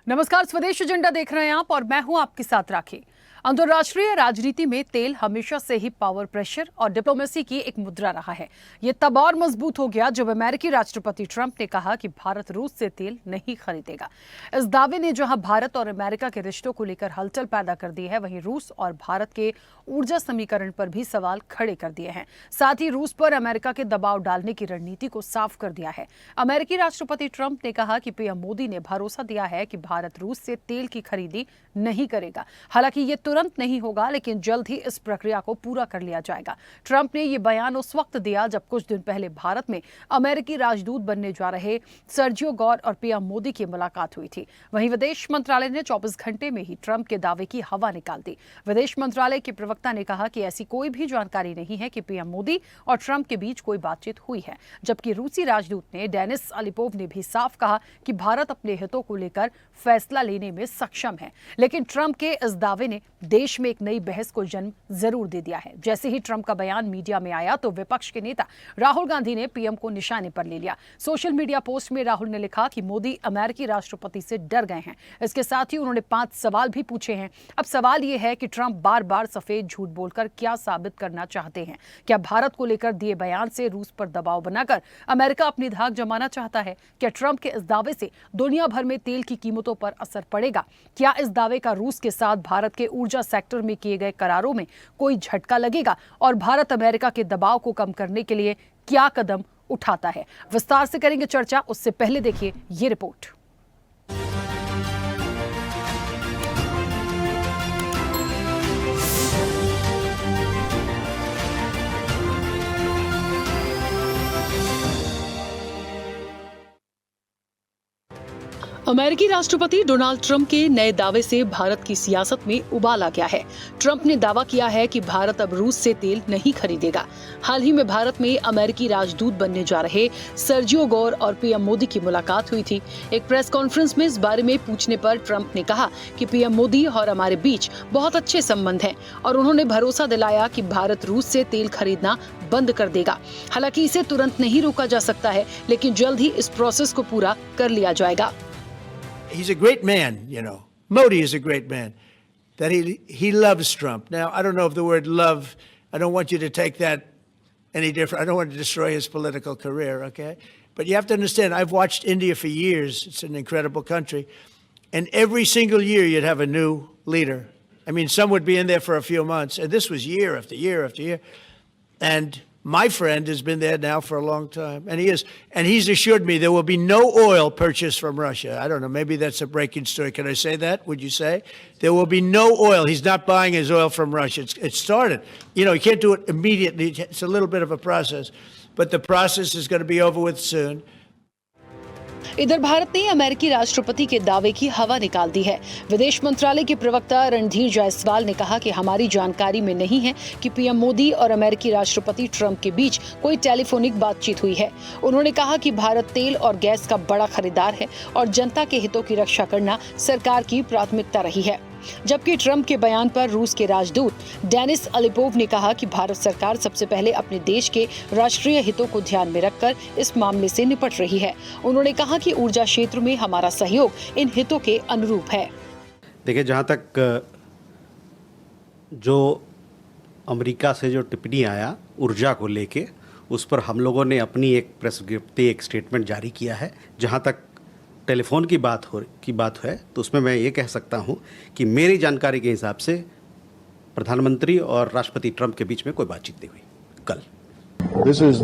नमस्कार, स्वदेश एजेंडा देख रहे हैं आप और मैं हूं आपके साथ राखी। अंतर्राष्ट्रीय राजनीति में तेल हमेशा से ही पावर, प्रेशर और डिप्लोमेसी की एक मुद्रा रहा है। ये तब और मजबूत हो गया जब अमेरिकी राष्ट्रपति ट्रंप ने कहा कि भारत रूस से तेल नहीं खरीदेगा। इस दावे ने जहां भारत और अमेरिका के रिश्तों को लेकर हलचल पैदा कर दी है, वहीं रूस और भारत के ऊर्जा समीकरण पर भी सवाल खड़े कर दिए हैं। साथ ही रूस पर अमेरिका के दबाव डालने की रणनीति को साफ कर दिया है। अमेरिकी राष्ट्रपति ट्रंप ने कहा कि पीएम मोदी ने भरोसा दिया है कि भारत रूस से तेल की खरीदी नहीं करेगा। हालांकि ये तुरंत नहीं होगा, लेकिन जल्द ही इस प्रक्रिया को पूरा कर लिया जाएगा। ट्रंप ने ये बयान उस वक्त दिया जब कुछ दिन पहले भारत में अमेरिकी राजदूत बनने जा रहे सर्जियो गौर और पीएम मोदी की मुलाकात हुई थी। वहीं विदेश मंत्रालय ने 24 घंटे में ही ट्रंप के दावे की हवा निकाल दी। विदेश मंत्रालय के प्रवक्ता ने कहा कि ऐसी कोई भी जानकारी नहीं है कि पीएम मोदी और ट्रंप के बीच कोई बातचीत हुई है, जबकि रूसी राजदूत ने डेनिस अलिपोव ने भी साफ कहा कि भारत अपने हितों को लेकर फैसला लेने में सक्षम है। लेकिन ट्रंप के इस दावे ने देश में एक नई बहस को जन्म जरूर दे दिया है। जैसे ही ट्रंप का बयान मीडिया में आया तो विपक्ष के नेता राहुल गांधी ने पीएम को निशाने पर ले लिया। सोशल मीडिया पोस्ट में राहुल ने लिखा कि मोदी अमेरिकी राष्ट्रपति से डर गए हैं। इसके साथ ही उन्होंने 5 सवाल भी पूछे हैं। अब सवाल यह है कि ट्रंप बार बार सफेद झूठ बोलकर क्या साबित करना चाहते हैं। क्या भारत को लेकर दिए बयान से रूस पर दबाव बनाकर अमेरिका अपनी धाक जमाना चाहता है? क्या ट्रंप के इस दावे से दुनिया भर में तेल की कीमतों पर असर पड़ेगा? क्या इस दावे का रूस के साथ भारत के ऊर्जा सेक्टर में किए गए करारों में कोई झटका लगेगा? और भारत अमेरिका के दबाव को कम करने के लिए क्या कदम उठाता है? विस्तार से करेंगे चर्चा। उससे पहले देखिए ये रिपोर्ट। अमेरिकी राष्ट्रपति डोनाल्ड ट्रंप के नए दावे से भारत की सियासत में उबाल आ गया है। ट्रंप ने दावा किया है कि भारत अब रूस से तेल नहीं खरीदेगा। हाल ही में भारत में अमेरिकी राजदूत बनने जा रहे सर्जियो गौर और पीएम मोदी की मुलाकात हुई थी। एक प्रेस कॉन्फ्रेंस में इस बारे में पूछने पर ट्रंप ने कहा कि पीएम मोदी और हमारे बीच बहुत अच्छे संबंध हैं और उन्होंने भरोसा दिलाया कि भारत रूस से तेल खरीदना बंद कर देगा। हालांकि इसे तुरंत नहीं रोका जा सकता है, लेकिन जल्द ही इस प्रोसेस को पूरा कर लिया जाएगा। He's a great man, you know. Modi is a great man. That he loves Trump. Now, I don't know if the word love, I don't want you to take that any different. I don't want to destroy his political career, okay? But you have to understand, I've watched India for years. It's an incredible country. And every single year you'd have a new leader. I mean, some would be in there for a few months. And this was year after year after year. And my friend has been there now for a long time, and he's assured me there will be no oil purchased from Russia. I don't know, maybe that's a breaking story. Can I say that? Would you say? There will be no oil. He's not buying his oil from Russia. It started. You know, you can't do it immediately. It's a little bit of a process, but the process is going to be over with soon. इधर भारत ने अमेरिकी राष्ट्रपति के दावे की हवा निकाल दी है। विदेश मंत्रालय के प्रवक्ता रणधीर जायसवाल ने कहा कि हमारी जानकारी में नहीं है कि पीएम मोदी और अमेरिकी राष्ट्रपति ट्रंप के बीच कोई टेलीफोनिक बातचीत हुई है। उन्होंने कहा कि भारत तेल और गैस का बड़ा खरीदार है और जनता के हितों की रक्षा करना सरकार की प्राथमिकता रही है। जबकि ट्रंप के बयान पर रूस के राजदूत डेनिस अलिपोव ने कहा कि भारत सरकार सबसे पहले अपने देश के राष्ट्रीय हितों को ध्यान में रखकर इस मामले से निपट रही है। उन्होंने कहा कि ऊर्जा क्षेत्र में हमारा सहयोग इन हितों के अनुरूप है। देखिए, जहां तक जो अमेरिका से जो टिप्पणी आया ऊर्जा को लेके, उस पर हम लोगों ने अपनी एक प्रेस विज्ञप्ति, एक स्टेटमेंट जारी किया है। जहां तक टेलीफोन की बात है तो उसमें मैं ये कह सकता हूं कि मेरी जानकारी के हिसाब से प्रधानमंत्री और राष्ट्रपति ट्रंप के बीच में कोई बातचीत नहीं हुई कल। This is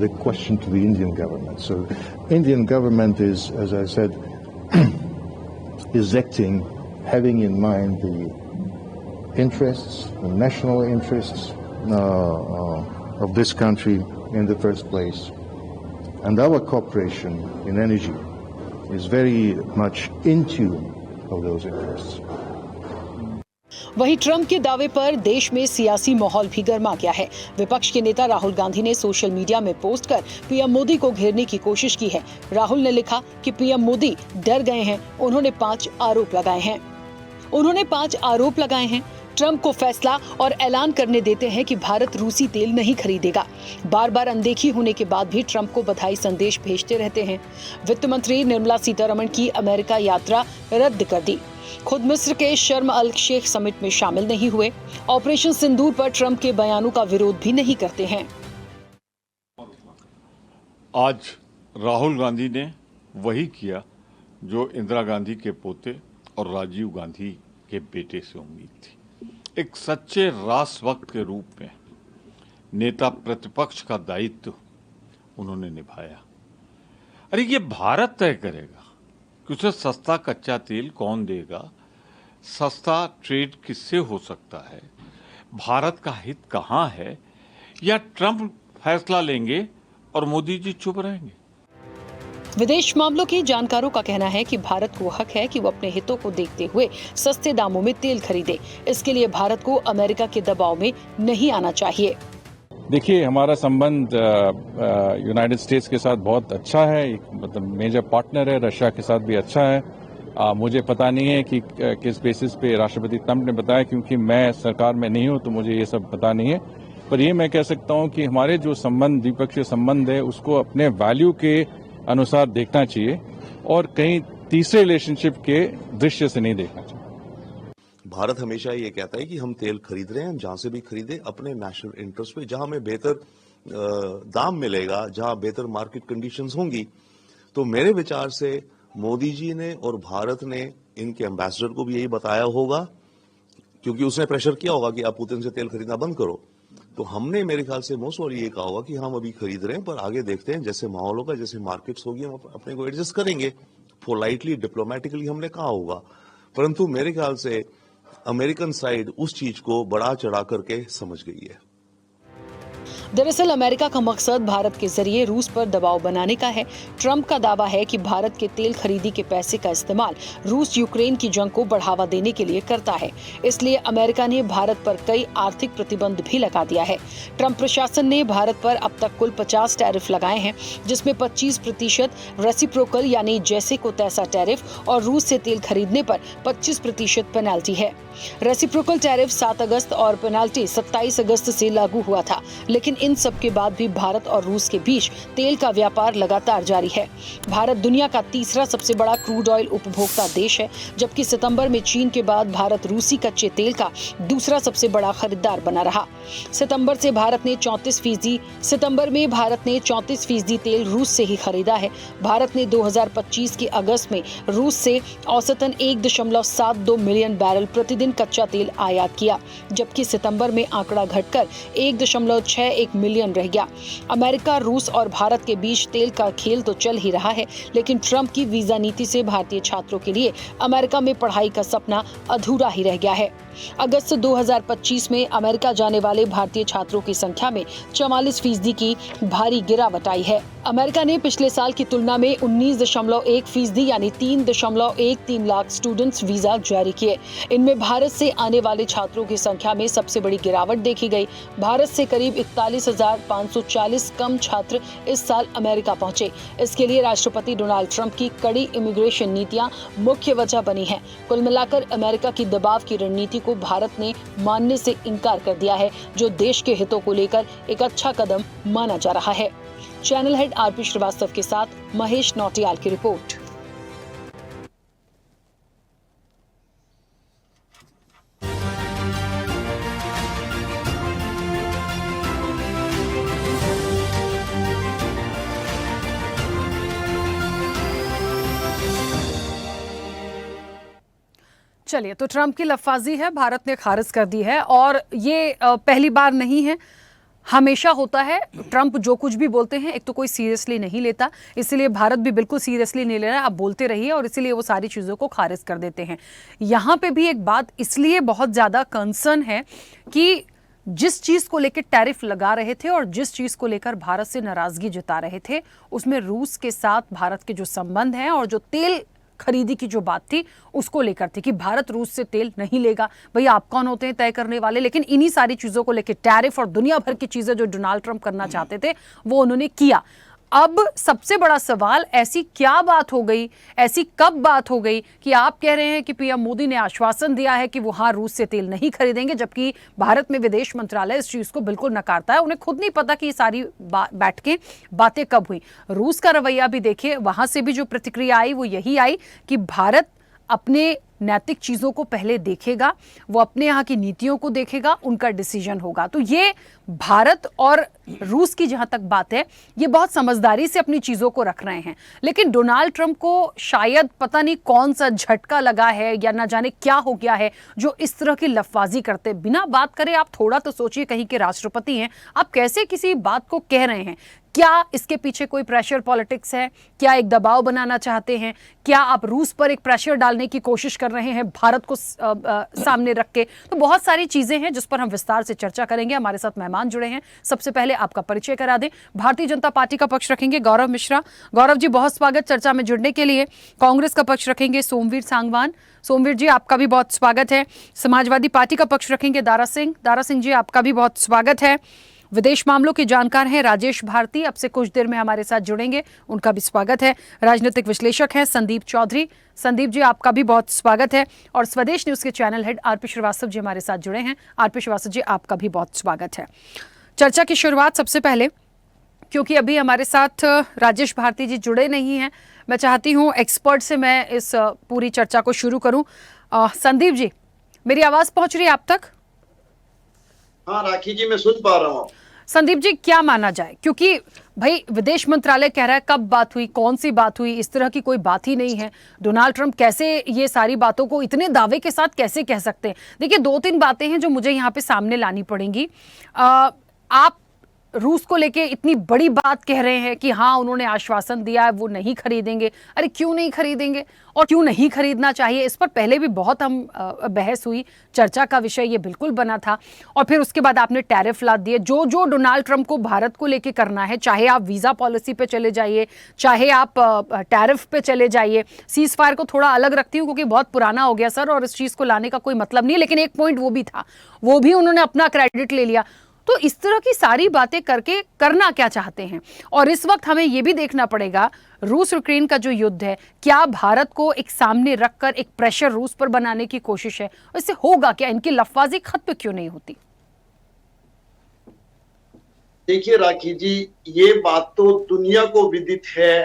the question to the Indian government. So Indian government is, as I said, is acting having in mind the interests, the national interests of this country in the first place. And our cooperation in energy is very much in tune of those interests. वहीं Trump के दावे पर देश में सियासी माहौल भी गर्मा गया है। विपक्ष के नेता राहुल गांधी ने सोशल मीडिया में पोस्ट कर पीएम मोदी को घेरने की कोशिश की है। राहुल ने लिखा कि पीएम मोदी डर गए हैं। उन्होंने 5 आरोप लगाए हैं। ट्रंप को फैसला और ऐलान करने देते हैं कि भारत रूसी तेल नहीं खरीदेगा। बार बार अनदेखी होने के बाद भी ट्रंप को बधाई संदेश भेजते रहते हैं। वित्त मंत्री निर्मला सीतारमण की अमेरिका यात्रा रद्द कर दी। खुद मिस्र के शर्म अल शेख समिट में शामिल नहीं हुए। ऑपरेशन सिंदूर पर ट्रंप के बयानों का विरोध भी नहीं करते हैं। आज राहुल गांधी ने वही किया जो इंदिरा गांधी के पोते और राजीव गांधी के बेटे से उम्मीद थी। एक सच्चे राष्ट्रभक्त के रूप में नेता प्रतिपक्ष का दायित्व उन्होंने निभाया। अरे ये भारत तय करेगा कि उसे सस्ता कच्चा तेल कौन देगा, सस्ता ट्रेड किससे हो सकता है, भारत का हित कहाँ है, या ट्रंप फैसला लेंगे और मोदी जी चुप रहेंगे। विदेश मामलों के जानकारों का कहना है कि भारत को हक है कि वो अपने हितों को देखते हुए सस्ते दामों में तेल खरीदे। इसके लिए भारत को अमेरिका के दबाव में नहीं आना चाहिए। देखिए, हमारा संबंध यूनाइटेड स्टेट्स के साथ बहुत अच्छा है, मतलब मेजर पार्टनर है। रशिया के साथ भी अच्छा है। मुझे पता नहीं है कि किस बेसिस पे राष्ट्रपति ट्रंप ने बताया, क्योंकि मैं सरकार में नहीं हूं, तो मुझे ये सब पता नहीं है। पर ये मैं कह सकता हूं कि हमारे जो संबंध, द्विपक्षीय संबंध है, उसको अपने वैल्यू के अनुसार देखना चाहिए और कहीं तीसरे रिलेशनशिप के दृश्य से नहीं देखना चाहिए। भारत हमेशा ये कहता है कि हम तेल खरीद रहे हैं, हम जहां से भी खरीदे अपने नेशनल इंटरेस्ट पे, जहां हमें बेहतर दाम मिलेगा, जहां बेहतर मार्केट कंडीशंस होंगी। तो मेरे विचार से मोदी जी ने और भारत ने इनके एम्बेसडर को भी यही बताया होगा, क्योंकि उसने प्रेशर किया होगा कि आप पुतिन से तेल खरीदना बंद करो। तो हमने मेरे ख्याल से मोस्ट और ये कहा होगा कि हम अभी खरीद रहे हैं, पर आगे देखते हैं, जैसे माहौल होगा, जैसे मार्केट्स होगी, हम अपने को एडजस्ट करेंगे। पोलाइटली, डिप्लोमेटिकली हमने कहा होगा। परंतु मेरे ख्याल से अमेरिकन साइड उस चीज को बढ़ा चढ़ा करके समझ गई है। दरअसल अमेरिका का मकसद भारत के जरिए रूस पर दबाव बनाने का है। ट्रंप का दावा है कि भारत के तेल खरीदी के पैसे का इस्तेमाल रूस यूक्रेन की जंग को बढ़ावा देने के लिए करता है। इसलिए अमेरिका ने भारत पर कई आर्थिक प्रतिबंध भी लगा दिया है। ट्रंप प्रशासन ने भारत पर अब तक कुल 50 टैरिफ लगाए हैं, जिसमें 25% रेसिप्रोकल यानी जैसे को तैसा टैरिफ और रूस से तेल खरीदने पर 25% पेनाल्टी है। रेसिप्रोकल टैरिफ 7 अगस्त और पेनाल्टी 27 अगस्त से लागू हुआ था, लेकिन इन सब के बाद भी भारत और रूस के बीच तेल का व्यापार लगातार जारी है। भारत दुनिया का तीसरा सबसे बड़ा क्रूड ऑयल उपभोक्ता देश है, जबकि सितंबर में चीन के बाद भारत रूसी कच्चे तेल का दूसरा सबसे बड़ा खरीदार बना रहा। सितंबर में भारत ने 34% तेल रूस से ही खरीदा है। भारत ने 2025 के अगस्त में रूस से औसतन 1.72 मिलियन बैरल प्रतिदिन कच्चा तेल आयात किया, जबकि सितंबर में आंकड़ा घटकर 1.61 मिलियन रह गया। अमेरिका, रूस और भारत के बीच तेल का खेल तो चल ही रहा है, लेकिन ट्रंप की वीजा नीति से भारतीय छात्रों के लिए अमेरिका में पढ़ाई का सपना अधूरा ही रह गया है। अगस्त 2025 में अमेरिका जाने वाले भारतीय छात्रों की संख्या में 44% की भारी गिरावट आई है। अमेरिका ने पिछले साल की तुलना में 19.1% यानी 3.13 लाख स्टूडेंट्स वीजा जारी किए। इनमें भारत से आने वाले छात्रों की संख्या में सबसे बड़ी गिरावट देखी गई। भारत से करीब 41,540 कम छात्र इस साल अमेरिका पहुंचे। इसके लिए राष्ट्रपति डोनाल्ड ट्रंप की कड़ी इमिग्रेशन नीतियां मुख्य वजह बनी है। कुल मिलाकर अमेरिका की दबाव की रणनीति को भारत ने मानने से इनकार कर दिया है, जो देश के हितों को लेकर एक अच्छा कदम माना जा रहा है। चैनल हेड आरपी श्रीवास्तव के साथ महेश नौटियाल की रिपोर्ट। चलिए, तो ट्रंप की लफाजी है, भारत ने खारिज कर दी है और ये पहली बार नहीं है, हमेशा होता है। ट्रंप जो कुछ भी बोलते हैं, एक तो कोई सीरियसली नहीं लेता, इसलिए भारत भी बिल्कुल सीरियसली नहीं ले रहा है। आप बोलते रहिए और इसीलिए वो सारी चीज़ों को खारिज कर देते हैं। यहाँ पे भी एक बात इसलिए बहुत ज़्यादा कंसर्न है कि जिस चीज़ को लेकर टैरिफ लगा रहे थे और जिस चीज़ को लेकर भारत से नाराज़गी जता रहे थे, उसमें रूस के साथ भारत के जो संबंध हैं और जो तेल खरीदी की जो बात थी उसको लेकर थी कि भारत रूस से तेल नहीं लेगा। भैया आप कौन होते हैं तय करने वाले? लेकिन इन्हीं सारी चीज़ों को लेकर टैरिफ और दुनिया भर की चीज़ें जो डोनाल्ड ट्रंप करना चाहते थे वो उन्होंने किया। अब सबसे बड़ा सवाल, ऐसी क्या बात हो गई, ऐसी कब बात हो गई कि आप कह रहे हैं कि पीएम मोदी ने आश्वासन दिया है कि वो हाँ रूस से तेल नहीं खरीदेंगे, जबकि भारत में विदेश मंत्रालय इस चीज को बिल्कुल नकारता है। उन्हें खुद नहीं पता कि ये सारी बैठ के बातें कब हुई। रूस का रवैया भी देखिए, वहां से भी जो प्रतिक्रिया आई वो यही आई कि भारत अपने नैतिक चीजों को पहले देखेगा, वो अपने यहाँ की नीतियों को देखेगा, उनका डिसीजन होगा। तो ये भारत और रूस की जहां तक बात है, ये बहुत समझदारी से अपनी चीजों को रख रहे हैं। लेकिन डोनाल्ड ट्रंप को शायद पता नहीं कौन सा झटका लगा है या ना जाने क्या हो गया है जो इस तरह की लफबाजी करते बिना बात करे। आप थोड़ा तो सोचिए, कहीं के राष्ट्रपति हैं, आप कैसे किसी बात को कह रहे हैं? क्या इसके पीछे कोई प्रेशर पॉलिटिक्स है? क्या एक दबाव बनाना चाहते हैं? क्या आप रूस पर एक प्रेशर डालने की कोशिश कर रहे हैं भारत को सामने रख के? तो बहुत सारी चीजें हैं जिस पर हम विस्तार से चर्चा करेंगे। हमारे साथ मेहमान जुड़े हैं, सबसे पहले आपका परिचय करा दें। भारतीय जनता पार्टी का पक्ष रखेंगे गौरव मिश्रा। गौरव जी, बहुत स्वागत चर्चा में जुड़ने के लिए। कांग्रेस का पक्ष रखेंगे सोमवीर सांगवान। सोमवीर जी, आपका भी बहुत स्वागत है। समाजवादी पार्टी का पक्ष रखेंगे दारा सिंह। दारा सिंह जी, आपका भी बहुत स्वागत है। विदेश मामलों के जानकार हैं राजेश भारती, अब से कुछ देर में हमारे साथ जुड़ेंगे, उनका भी स्वागत है। राजनीतिक विश्लेषक हैं संदीप चौधरी। संदीप जी, आपका भी बहुत स्वागत है। और स्वदेश न्यूज के channel head RP Srivastava ji हमारे साथ जुड़े हैं। आरपी श्रीवास्तव जी, आपका भी बहुत स्वागत है। चर्चा की शुरुआत सबसे पहले, क्योंकि अभी हमारे साथ राजेश भारती जी जुड़े नहीं हैं, मैं चाहती हूँ एक्सपर्ट से मैं इस पूरी चर्चा को शुरू करूँ। संदीप जी, मेरी आवाज पहुंच रही है आप तक? हाँ राखी जी, मैं सुन पा रहा हूँ। संदीप जी, क्या माना जाए? क्योंकि भाई विदेश मंत्रालय कह रहा है कब बात हुई, कौन सी बात हुई, इस तरह की कोई बात ही नहीं है। डोनाल्ड ट्रंप कैसे ये सारी बातों को इतने दावे के साथ कैसे कह सकते हैं? देखिए, 2-3 बातें हैं जो मुझे यहाँ पे सामने लानी पड़ेंगी। आप रूस को लेके इतनी बड़ी बात कह रहे हैं कि हाँ उन्होंने आश्वासन दिया है वो नहीं खरीदेंगे। अरे क्यों नहीं खरीदेंगे और क्यों नहीं खरीदना चाहिए? इस पर पहले भी बहुत हम बहस हुई, चर्चा का विषय ये बिल्कुल बना था। और फिर उसके बाद आपने टैरिफ ला दिए। जो जो डोनाल्ड ट्रंप को भारत को लेके करना है, चाहे आप वीजा पॉलिसी पे चले जाइए, चाहे आप टैरिफ पे चले जाइए। सीज फायर को थोड़ा अलग रखती हूँ क्योंकि बहुत पुराना हो गया सर और इस चीज को लाने का कोई मतलब नहीं है, लेकिन एक पॉइंट वो भी था, वो भी उन्होंने अपना क्रेडिट ले लिया। तो इस तरह की सारी बातें करके करना क्या चाहते हैं? और इस वक्त हमें यह भी देखना पड़ेगा, रूस यूक्रेन का जो युद्ध है, क्या भारत को एक सामने रखकर एक प्रेशर रूस पर बनाने की कोशिश है? इससे होगा क्या? इनकी लफबाजी खत्म क्यों नहीं होती? देखिए राखी जी, ये बात तो दुनिया को विदित है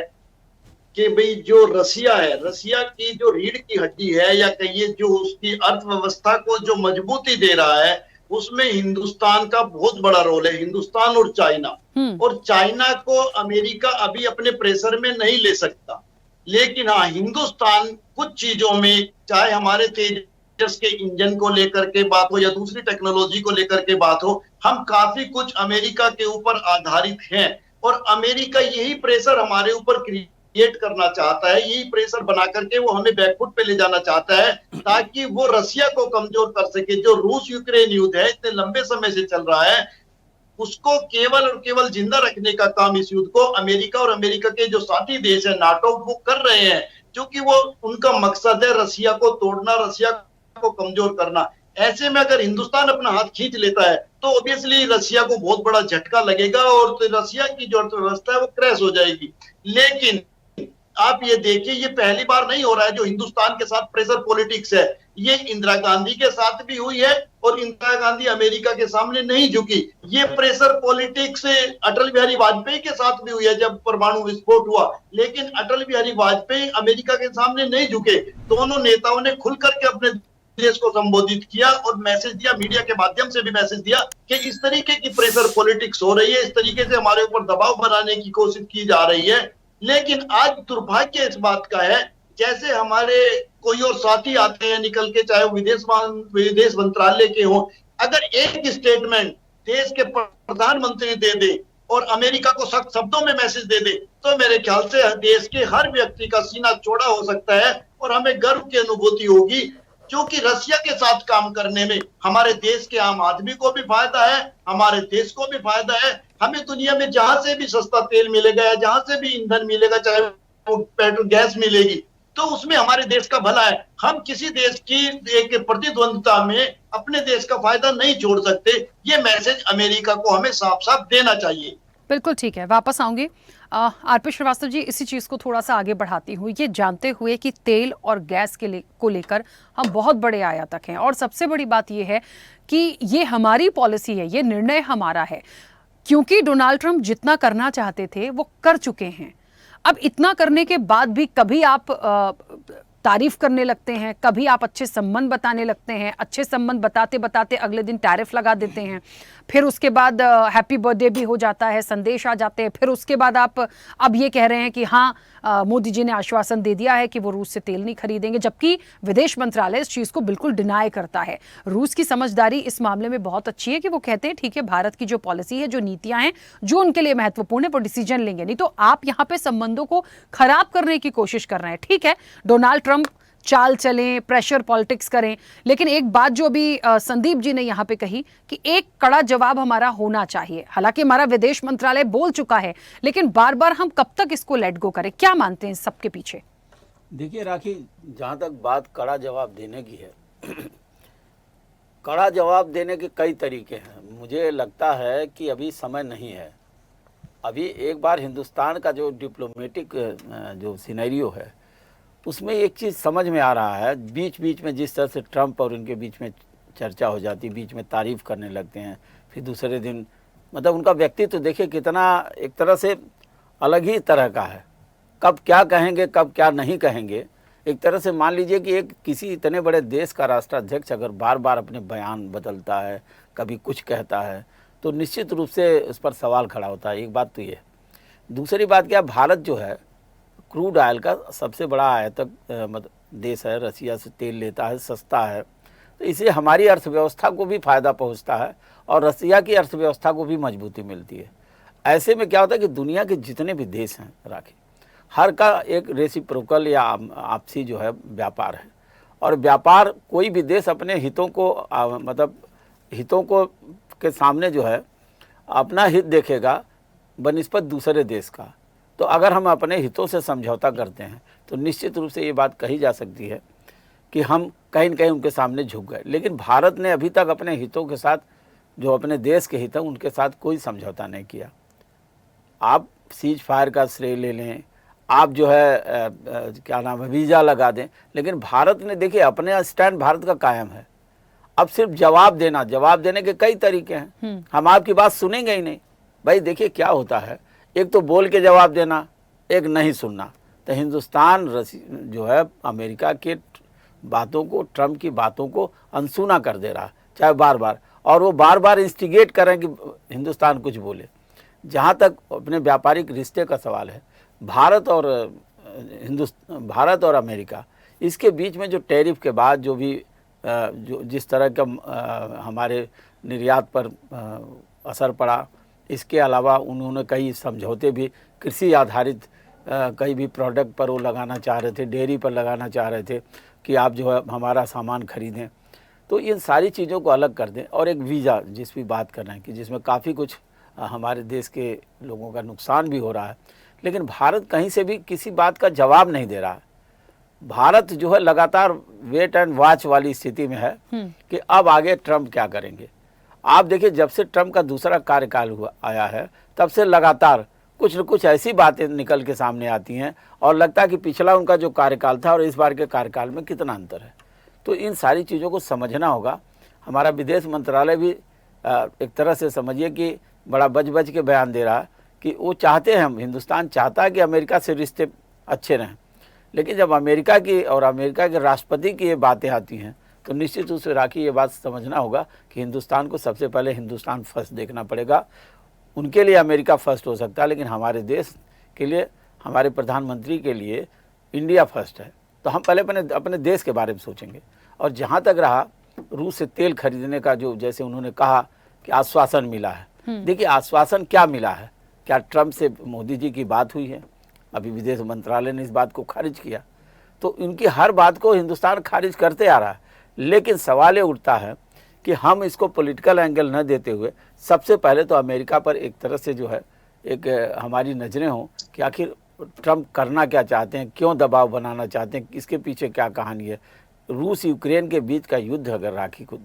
कि भाई जो रसिया है, रसिया की जो रीढ़ की हड्डी है या कहिए जो उसकी अर्थव्यवस्था को जो मजबूती दे रहा है, उसमें हिंदुस्तान का बहुत बड़ा रोल है। हिंदुस्तान और चाइना, और चाइना को अमेरिका अभी अपने प्रेशर में नहीं ले सकता। लेकिन हाँ, हिंदुस्तान कुछ चीजों में, चाहे हमारे तेजस के इंजन को लेकर के बात हो या दूसरी टेक्नोलॉजी को लेकर के बात हो, हम काफी कुछ अमेरिका के ऊपर आधारित हैं। और अमेरिका यही प्रेशर हमारे ऊपर क्रिएट करना चाहता है, यही प्रेशर बना करके वो हमें बैकफुट पे ले जाना चाहता है, ताकि वो रसिया को कमजोर कर सके। जो रूस यूक्रेन युद्ध है, इतने लंबे समय से चल रहा है, उसको केवल और केवल जिंदा रखने का काम इस युद्ध को अमेरिका और अमेरिका के जो साथी देश है नाटो, वो कर रहे हैं, क्योंकि वो उनका मकसद है रसिया को तोड़ना, रसिया को कमजोर करना। ऐसे में अगर हिंदुस्तान अपना हाथ खींच लेता है तो ऑब्वियसली रसिया को बहुत बड़ा झटका लगेगा और तो रसिया की जो अर्थव्यवस्था है वो क्रैश हो जाएगी। लेकिन आप ये देखिए, ये पहली बार नहीं हो रहा है जो हिंदुस्तान के साथ प्रेशर पॉलिटिक्स है। ये इंदिरा गांधी के साथ भी हुई है और इंदिरा गांधी अमेरिका के सामने नहीं झुकी। ये प्रेशर पॉलिटिक्स अटल बिहारी वाजपेयी के साथ भी हुई है जब परमाणु विस्फोट हुआ, लेकिन अटल बिहारी वाजपेयी अमेरिका के सामने नहीं झुके। दोनों नेताओं ने खुल करके अपने देश को संबोधित किया और मैसेज दिया, मीडिया के माध्यम से भी मैसेज दिया कि इस तरीके की प्रेशर पॉलिटिक्स हो रही है, इस तरीके से हमारे ऊपर दबाव बनाने की कोशिश की जा रही है। लेकिन आज दुर्भाग्य इस बात का है, जैसे हमारे कोई और साथी आते हैं निकल के, चाहे वो विदेश मंत्रालय के हों, अगर एक स्टेटमेंट देश के प्रधानमंत्री दे दे और अमेरिका को सख्त शब्दों में मैसेज दे दे, तो मेरे ख्याल से देश के हर व्यक्ति का सीना चौड़ा हो सकता है और हमें गर्व की अनुभूति होगी, क्योंकि रसिया के साथ काम करने में हमारे देश के आम आदमी को भी फायदा है, हमारे देश को भी फायदा है। हमें दुनिया में जहां से भी सस्ता तेल मिलेगा या जहां से भी ईंधन मिलेगा, चाहे वो पेट्रोल गैस मिलेगी, तो उसमें हमारे देश का भला है। हम किसी देश की एक प्रतिद्वंदिता में अपने देश का फायदा नहीं छोड़ सकते। ये मैसेज अमेरिका को हमें साफ साफ देना चाहिए। बिल्कुल ठीक है, वापस आऊंगी। आरपी श्रीवास्तव जी, इसी चीज़ को थोड़ा सा आगे बढ़ाती हूँ, ये जानते हुए कि तेल और गैस को लेकर हम बहुत बड़े आयातक हैं, और सबसे बड़ी बात ये है कि ये हमारी पॉलिसी है, ये निर्णय हमारा है, क्योंकि डोनाल्ड ट्रंप जितना करना चाहते थे वो कर चुके हैं। अब इतना करने के बाद भी कभी आप तारीफ करने लगते हैं, कभी आप अच्छे संबंध बताने लगते हैं, अच्छे संबंध बताते बताते अगले दिन टैरिफ लगा देते हैं, फिर उसके बाद हैप्पी बर्थडे भी हो जाता है, संदेश आ जाते हैं, फिर उसके बाद आप अब ये कह रहे हैं कि हाँ मोदी जी ने आश्वासन दे दिया है कि वो रूस से तेल नहीं खरीदेंगे, जबकि विदेश मंत्रालय इस चीज़ को बिल्कुल डिनाई करता है। रूस की समझदारी इस मामले में बहुत अच्छी है कि वो कहते हैं ठीक है, भारत की जो पॉलिसी है, जो नीतियां हैं, जो उनके लिए महत्वपूर्ण है, वो डिसीजन लेंगे। नहीं तो आप यहाँ पे संबंधों को खराब करने की कोशिश कर रहे हैं। ठीक है, डोनाल्ड ट्रंप चाल चलें, प्रेशर पॉलिटिक्स करें, लेकिन एक बात जो अभी संदीप जी ने यहाँ पे कही कि एक कड़ा जवाब हमारा होना चाहिए। हालांकि हमारा विदेश मंत्रालय बोल चुका है, लेकिन बार बार हम कब तक इसको लेट गो करें? क्या मानते हैं सबके पीछे? देखिए राखी, जहाँ तक बात कड़ा जवाब देने की है कड़ा जवाब देने के कई तरीके हैं। मुझे लगता है कि अभी समय नहीं है। अभी एक बार हिंदुस्तान का जो डिप्लोमेटिक जो सिनेरियो है, उसमें एक चीज़ समझ में आ रहा है, बीच बीच में जिस तरह से ट्रंप और उनके बीच में चर्चा हो जाती, बीच में तारीफ़ करने लगते हैं, फिर दूसरे दिन मतलब उनका व्यक्तित्व तो देखिए कितना एक तरह से अलग ही तरह का है। कब क्या कहेंगे, कब क्या नहीं कहेंगे। एक तरह से मान लीजिए कि एक किसी इतने बड़े देश का राष्ट्राध्यक्ष अगर बार बार अपने बयान बदलता है, कभी कुछ कहता है, तो निश्चित रूप से उस पर सवाल खड़ा होता है। एक बात तो ये। दूसरी बात क्या, भारत जो है क्रूड ऑयल का सबसे बड़ा आयातक मतलब देश है, रसिया से तेल लेता है, सस्ता है, तो इससे हमारी अर्थव्यवस्था को भी फ़ायदा पहुंचता है और रसिया की अर्थव्यवस्था को भी मजबूती मिलती है। ऐसे में क्या होता है कि दुनिया के जितने भी देश हैं राखी, हर का एक रेसिप्रोकल या आपसी जो है व्यापार है, और व्यापार कोई भी देश अपने हितों को मतलब हितों को के सामने जो है अपना हित देखेगा बनिस्बत दूसरे देश का। तो अगर हम अपने हितों से समझौता करते हैं तो निश्चित रूप से ये बात कही जा सकती है कि हम कहीं न कहीं उनके सामने झुक गए। लेकिन भारत ने अभी तक अपने हितों के साथ, जो अपने देश के हित हैं, उनके साथ कोई समझौता नहीं किया। आप सीज फायर का श्रेय ले लें, आप जो है क्या नाम है, वीज़ा लगा दें, लेकिन भारत ने देखिए अपने स्टैंड भारत का कायम है। अब सिर्फ जवाब देने के कई तरीके हैं। हम आपकी बात सुनेंगे ही नहीं। भाई देखिए क्या होता है, एक तो बोल के जवाब देना, एक नहीं सुनना। तो हिंदुस्तान जो है अमेरिका के बातों को, ट्रंप की बातों को अनसुना कर दे रहा है, चाहे बार बार, और वो बार बार इंस्टिगेट करें कि हिंदुस्तान कुछ बोले। जहाँ तक अपने व्यापारिक रिश्ते का सवाल है, भारत और अमेरिका, इसके बीच में जो टैरिफ के बाद जो भी जो जिस तरह का हमारे निर्यात पर असर पड़ा, इसके अलावा उन्होंने कई समझौते भी कृषि आधारित कई भी प्रोडक्ट पर वो लगाना चाह रहे थे, डेयरी पर लगाना चाह रहे थे कि आप जो है हमारा सामान खरीदें। तो इन सारी चीज़ों को अलग कर दें, और एक वीज़ा जिस भी बात कर रहे हैं कि जिसमें काफ़ी कुछ हमारे देश के लोगों का नुकसान भी हो रहा है, लेकिन भारत कहीं से भी किसी बात का जवाब नहीं दे रहा है। भारत जो है लगातार वेट एंड वॉच वाली स्थिति में है कि अब आगे ट्रंप क्या करेंगे। आप देखिए, जब से ट्रंप का दूसरा कार्यकाल आया है, तब से लगातार कुछ न कुछ ऐसी बातें निकल के सामने आती हैं, और लगता है कि पिछला उनका जो कार्यकाल था और इस बार के कार्यकाल में कितना अंतर है। तो इन सारी चीज़ों को समझना होगा। हमारा विदेश मंत्रालय भी एक तरह से समझिए कि बड़ा बच के बयान दे रहा है कि वो चाहते हैं, हम हिंदुस्तान चाहता है कि अमेरिका से रिश्ते अच्छे रहें, लेकिन जब अमेरिका की और अमेरिका के राष्ट्रपति की ये बातें आती हैं तो निश्चित रूप से राखी ये बात समझना होगा कि हिंदुस्तान को सबसे पहले हिंदुस्तान फर्स्ट देखना पड़ेगा। उनके लिए अमेरिका फर्स्ट हो सकता है, लेकिन हमारे देश के लिए, हमारे प्रधानमंत्री के लिए इंडिया फर्स्ट है। तो हम पहले अपने देश के बारे में सोचेंगे। और जहाँ तक रहा रूस से तेल खरीदने का, जो जैसे उन्होंने कहा कि आश्वासन मिला है, देखिए आश्वासन क्या मिला है? क्या ट्रंप से मोदी जी की बात हुई है? अभी विदेश मंत्रालय ने इस बात को खारिज किया। तो इनकी हर बात को हिंदुस्तान खारिज करते आ रहा है, लेकिन सवाल ये उठता है कि हम इसको पॉलिटिकल एंगल न देते हुए सबसे पहले तो अमेरिका पर एक तरह से जो है एक हमारी नज़रें हों कि आखिर ट्रंप करना क्या चाहते हैं, क्यों दबाव बनाना चाहते हैं, इसके पीछे क्या कहानी है। रूस यूक्रेन के बीच का युद्ध अगर राखी को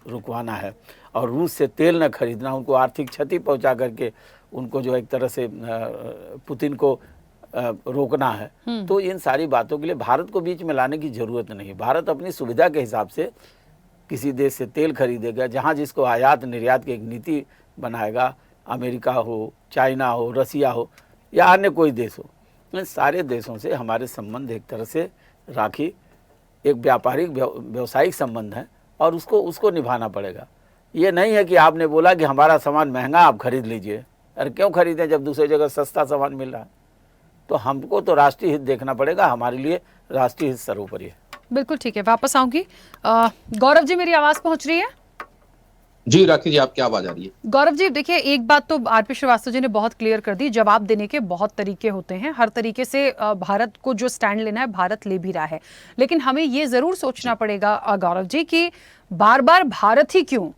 रुकवाना है और रूस से तेल न खरीदना, उनको आर्थिक क्षति पहुंचा करके उनको जो एक तरह से पुतिन को रोकना है, तो इन सारी बातों के लिए भारत को बीच में लाने की जरूरत नहीं। भारत अपनी सुविधा के हिसाब से किसी देश से तेल खरीदेगा, जहां जिसको आयात निर्यात की एक नीति बनाएगा, अमेरिका हो, चाइना हो, रसिया हो या अन्य कोई देश हो, इन सारे देशों से हमारे संबंध एक तरह से राखी एक व्यापारिक व्यवसायिक संबंध है और उसको निभाना पड़ेगा। ये नहीं है कि आपने बोला कि हमारा सामान महंगा आप खरीद लीजिए। अरे क्यों खरीदें जब दूसरी जगह सस्ता सामान मिल रहा है? तो हमको तो राष्ट्रीय हित देखना पड़ेगा, हमारे लिए राष्ट्रीय हित सर्वोपरि है। बिल्कुल ठीक है, वापस आऊंगी। गौरव जी, मेरी आवाज पहुंच रही है? जी राखी जी, आपकी आवाज आ रही है। गौरव जी, देखिए, एक बात तो आरपी श्रीवास्तव जी ने बहुत क्लियर कर दी, जवाब देने के बहुत तरीके होते हैं, हर तरीके से भारत को जो स्टैंड लेना है भारत ले भी रहा है, लेकिन हमें ये जरूर सोचना पड़ेगा गौरव जी कि बार बार भारत ही क्यों?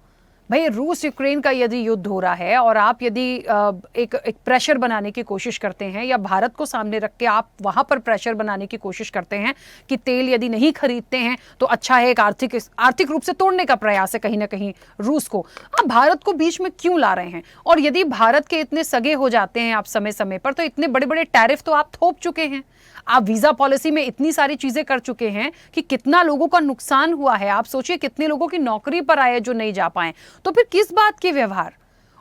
भाई, रूस यूक्रेन का यदि युद्ध हो रहा है और आप यदि एक प्रेशर बनाने की कोशिश करते हैं या भारत को सामने रख के आप वहां पर प्रेशर बनाने की कोशिश करते हैं कि तेल यदि नहीं खरीदते हैं तो अच्छा है, एक आर्थिक रूप से तोड़ने का प्रयास है कहीं ना कहीं रूस को, आप भारत को बीच में क्यों ला रहे हैं? और यदि भारत के इतने सगे हो जाते हैं आप समय समय पर, तो इतने बड़े बड़े टैरिफ तो आप थोप चुके हैं, आप वीजा पॉलिसी में इतनी सारी चीजें कर चुके हैं कि कितना लोगों का नुकसान हुआ है। आप सोचिए कितने लोगों की नौकरी पर आए जो नहीं जा पाए, तो फिर किस बात के व्यवहार?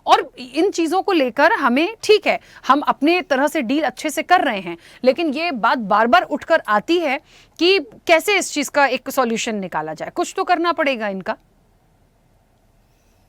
और इन चीजों को लेकर हमें, ठीक है, हम अपने तरह से डील अच्छे से कर रहे हैं, लेकिन ये बात बार बार उठकर आती है कि कैसे इस चीज का एक सॉल्यूशन निकाला जाए। कुछ तो करना पड़ेगा इनका।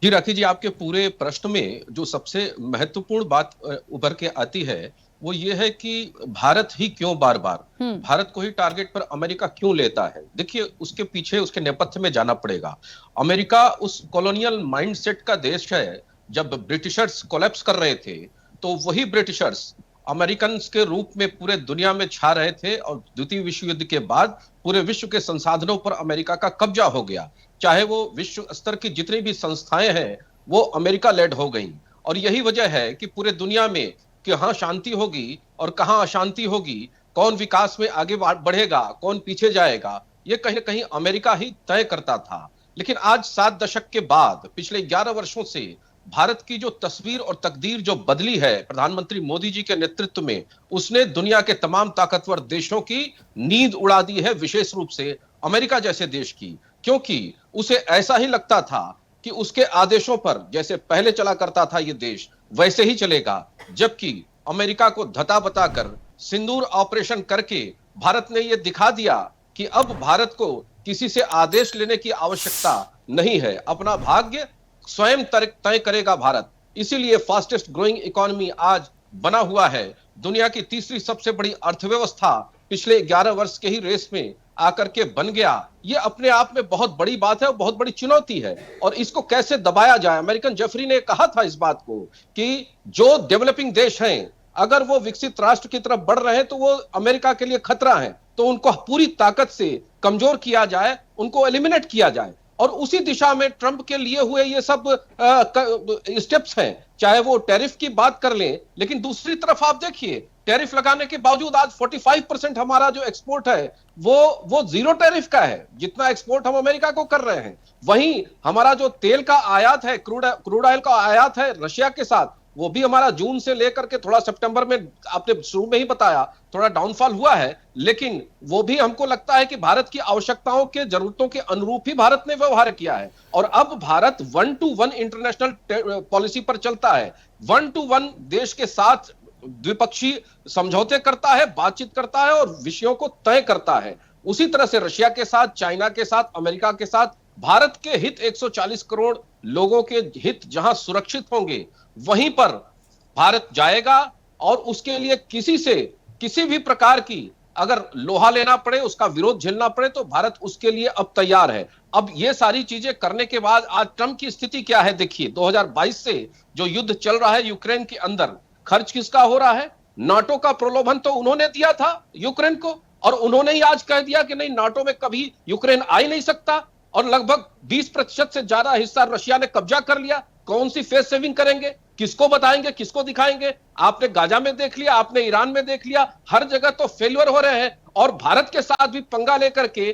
जी राखी जी, आपके पूरे प्रश्न में जो सबसे महत्वपूर्ण बात उभर के आती है वो ये है कि भारत ही क्यों बार बार भारत को ही टारगेट पर अमेरिका क्यों लेता है। देखिए, उसके पीछे उसके नेपथ्य में जाना पड़ेगा। अमेरिका उस कॉलोनियल माइंडसेट का देश है। जब ब्रिटिशर्स कोलैप्स कर रहे थे तो वही ब्रिटिशर्स अमेरिकन के रूप में पूरे दुनिया में छा रहे थे और द्वितीय विश्व युद्ध के बाद पूरे विश्व के संसाधनों पर अमेरिका का कब्जा हो गया। चाहे वो विश्व स्तर की जितनी भी संस्थाएं हैं वो अमेरिका लेड हो गई, और यही वजह है कि पूरे दुनिया में कहाँ शांति होगी और कहाँ अशांति होगी, कौन विकास में आगे बढ़ेगा, कौन पीछे जाएगा, ये कहीं ना कहीं अमेरिका ही तय करता था। लेकिन आज 7 दशक के बाद पिछले 11 वर्षों से भारत की जो तस्वीर और तकदीर जो बदली है प्रधानमंत्री मोदी जी के नेतृत्व में, उसने दुनिया के तमाम ताकतवर देशों की नींद उड़ा दी है, विशेष रूप से अमेरिका जैसे देश की। क्योंकि उसे ऐसा ही लगता था कि उसके आदेशों पर जैसे पहले चला करता था ये देश वैसे ही चलेगा, जबकि अमेरिका को धता बताकर सिंदूर ऑपरेशन करके भारत ने यह दिखा दिया कि अब भारत को किसी से आदेश लेने की आवश्यकता नहीं है, अपना भाग्य स्वयं तय करेगा भारत। इसीलिए फास्टेस्ट ग्रोइंग इकोनॉमी आज बना हुआ है, दुनिया की तीसरी सबसे बड़ी अर्थव्यवस्था पिछले 11 वर्ष के ही रेस में आकर के बन गया। ये अपने आप में बहुत बड़ी बात है और बहुत बड़ी चुनौती है, और इसको कैसे दबाया जाए। अमेरिकन जेफरी ने कहा था इस बात को कि जो डेवलपिंग देश हैं अगर वो विकसित राष्ट्र की तरफ बढ़ रहे हैं तो वो अमेरिका के लिए खतरा है, तो उनको पूरी ताकत से कमजोर किया जाए, उनको एलिमिनेट किया जाए। और उसी दिशा में ट्रंप के लिए हुए ये सब स्टेप्स हैं, चाहे वो टैरिफ की बात कर लें, लेकिन दूसरी तरफ आप देखिए टैरिफ लगाने के बावजूद आज 45% हमारा जो एक्सपोर्ट है वो जीरो टैरिफ का है, जितना एक्सपोर्ट हम अमेरिका को कर रहे हैं। वहीं हमारा जो तेल का आयात है, क्रूड ऑयल का आयात है रशिया के साथ, वो भी हमारा जून से लेकर के थोड़ा सितंबर में, आपने शुरू में ही बताया, थोड़ा डाउनफॉल हुआ है, लेकिन वो भी हमको लगता है कि भारत की आवश्यकताओं के जरूरतों के अनुरूप ही भारत ने व्यवहार किया है। और अब भारत 1-to-1 इंटरनेशनल पॉलिसी पर चलता है, 1-to-1 देश के साथ द्विपक्षीय समझौते करता है, बातचीत करता है और विषयों को तय करता है। उसी तरह से रशिया के साथ, चाइना के साथ, अमेरिका के साथ भारत के हित 140 करोड़ लोगों के हित जहां सुरक्षित होंगे वहीं पर भारत जाएगा, और उसके लिए किसी से किसी भी प्रकार की अगर लोहा लेना पड़े, उसका विरोध झेलना पड़े, तो भारत उसके लिए अब तैयार है। अब ये सारी चीजें करने के बाद आज ट्रंप की स्थिति क्या है देखिए। 2022 से जो युद्ध चल रहा है यूक्रेन के अंदर, खर्च किसका हो रहा है? नाटो का प्रलोभन तो उन्होंने दिया था यूक्रेन को, और उन्होंने ही आज कह दिया कि नहीं, नाटो में कभी यूक्रेन आ ही नहीं सकता, और लगभग 20% से ज्यादा हिस्सा रशिया ने कब्जा कर लिया। कौन सी फेस सेविंग करेंगे, किसको बताएंगे, किसको दिखाएंगे? आपने गाजा में देख लिया, आपने ईरान में देख लिया, हर जगह तो फेल्यूर हो रहे हैं। और भारत के साथ भी पंगा लेकर के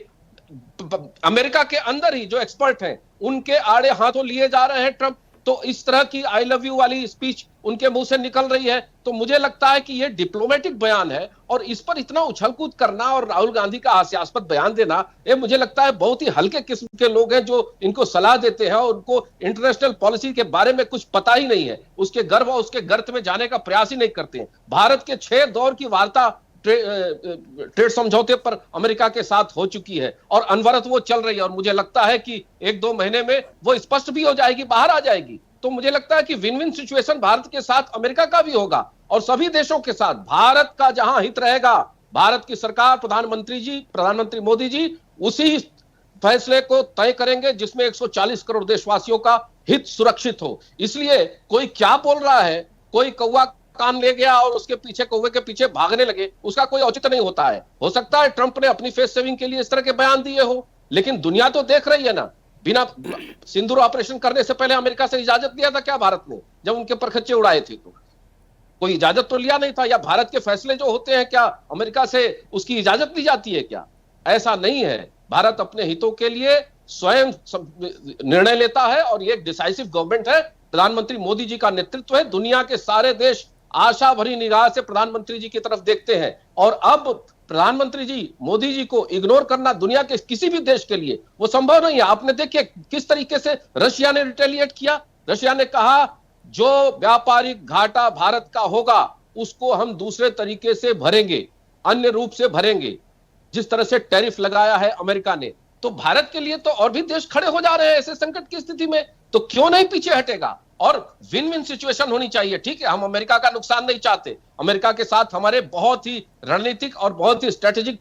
अमेरिका के अंदर ही जो एक्सपर्ट हैं उनके आड़े हाथों लिए जा रहे हैं ट्रंप। तो इस तरह की आई लव यू वाली स्पीच उनके मुंह से निकल रही है। तो मुझे लगता है कि ये डिप्लोमेटिक बयान है और इस पर इतना उछलकूद करना और राहुल गांधी का हास्यास्पद बयान देना, ये मुझे लगता है बहुत ही हल्के किस्म के लोग हैं जो इनको सलाह देते हैं और उनको इंटरनेशनल पॉलिसी के बारे में कुछ पता ही नहीं है, उसके गर्भ और उसके गर्त में जाने का प्रयास ही नहीं करते हैं। भारत के 6 दौर की वार्ता ट्रेड समझौते पर अमेरिका के साथ हो चुकी है और अनवरत वो चल रही है और मुझे लगता है कि 1-2 महीने में वो स्पष्ट भी हो जाएगी, बाहर आ जाएगी। तो मुझे लगता है कि विन विन सिचुएशन भारत के साथ अमेरिका का भी होगा और सभी देशों के साथ। भारत का जहां हित रहेगा, भारत की सरकार, प्रधानमंत्री मोदी जी उसी फैसले को तय करेंगे जिसमें 140 करोड़ देशवासियों का हित सुरक्षित हो। इसलिए कोई क्या बोल रहा है, कोई कौवा कान ले गया और उसके पीछे कौवे के पीछे भागने लगे, उसका कोई औचित्य नहीं होता है। हो सकता है ट्रंप ने अपनी फेस सेविंग के लिए इस तरह के बयान दिए हो, लेकिन दुनिया तो देख रही है ना। बिना सिंदूर ऑपरेशन करने से पहले अमेरिका से इजाजत लिया था क्या भारत ने? जब उनके परखच्चे उड़ाए थे तो कोई इजाजत तो लिया नहीं था। या भारत के फैसले जो होते हैं क्या अमेरिका से उसकी इजाजत ली जाती है क्या? ऐसा नहीं है। भारत अपने हितों के लिए स्वयं निर्णय लेता है और ये एक डिसाइसिव गवर्नमेंट है। प्रधानमंत्री मोदी जी का नेतृत्व है। दुनिया के सारे देश आशा भरी निगाह से प्रधानमंत्री जी की तरफ देखते हैं और अब प्रधानमंत्री जी मोदी जी को इग्नोर करना दुनिया के किसी भी देश के लिए वो संभव नहीं है। आपने देखिए किस तरीके से रशिया ने रिटेलिएट किया। रशिया ने कहा जो व्यापारिक घाटा भारत का होगा उसको हम दूसरे तरीके से भरेंगे, अन्य रूप से भरेंगे। जिस तरह से टैरिफ लगाया है अमेरिका ने, तो भारत के लिए तो और भी देश खड़े हो जा रहे हैं ऐसे संकट की स्थिति में, तो क्यों नहीं पीछे हटेगा? और विन विन सिचुएशन होनी चाहिए। ठीक है, हम अमेरिका का नुकसान नहीं चाहते। अमेरिका के साथ हमारे बहुत ही रणनीतिक और बहुत ही स्ट्रेटेजिक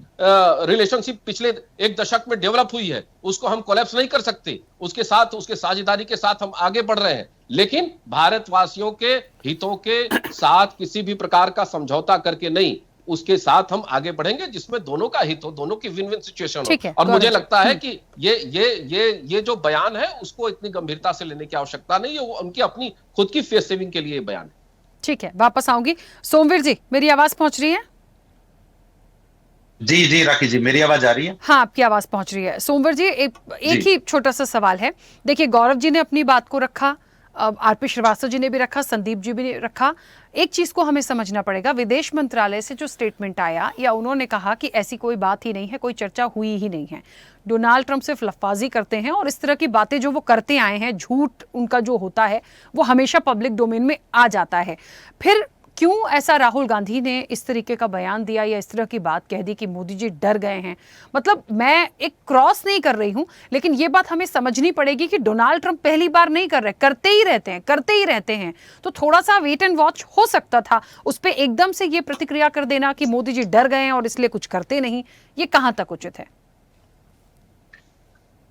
रिलेशनशिप पिछले 1 दशक में डेवलप हुई है, उसको हम कोलैप्स नहीं कर सकते। उसके साथ, उसके साझेदारी के साथ हम आगे बढ़ रहे हैं, लेकिन भारतवासियों के हितों के साथ किसी भी प्रकार का समझौता करके नहीं, उसके साथ हम आगे बढ़ेंगे जिसमें दोनों का हित हो, दोनों की विन विन सिचुएशन हो। और मुझे लगता है कि ये जो बयान है उसको इतनी गंभीरता से लेने की आवश्यकता नहीं है। वो उनकी अपनी खुद की फेस सेविंग के लिए बयान है। ठीक है, वापस आऊंगी। सोमवीर जी, मेरी आवाज पहुंच रही है? जी राखी जी, मेरी आवाज आ रही है? हाँ, आपकी आवाज पहुंच रही है। सोमवीर जी, एक ही छोटा सा सवाल है। देखिए, गौरव जी ने अपनी बात को रखा, आरपी श्रीवास्तव जी ने भी रखा, संदीप जी भी ने रखा। एक चीज को हमें समझना पड़ेगा, विदेश मंत्रालय से जो स्टेटमेंट आया या उन्होंने कहा कि ऐसी कोई बात ही नहीं है, कोई चर्चा हुई ही नहीं है। डोनाल्ड ट्रंप सिर्फ लफ्फाजी करते हैं और इस तरह की बातें जो वो करते आए हैं, झूठ उनका जो होता है वो हमेशा पब्लिक डोमेन में आ जाता है। फिर क्यों ऐसा राहुल गांधी ने इस तरीके का बयान दिया या इस तरह की बात कह दी कि मोदी जी डर गए हैं? मतलब मैं एक क्रॉस नहीं कर रही हूं, लेकिन ये बात हमें समझनी पड़ेगी कि डोनाल्ड ट्रंप पहली बार नहीं कर रहे, करते ही रहते हैं। तो थोड़ा सा वेट एंड वॉच हो सकता था। उस पर एकदम से ये प्रतिक्रिया कर देना कि मोदी जी डर गए हैं और इसलिए कुछ करते नहीं, ये कहां तक उचित है?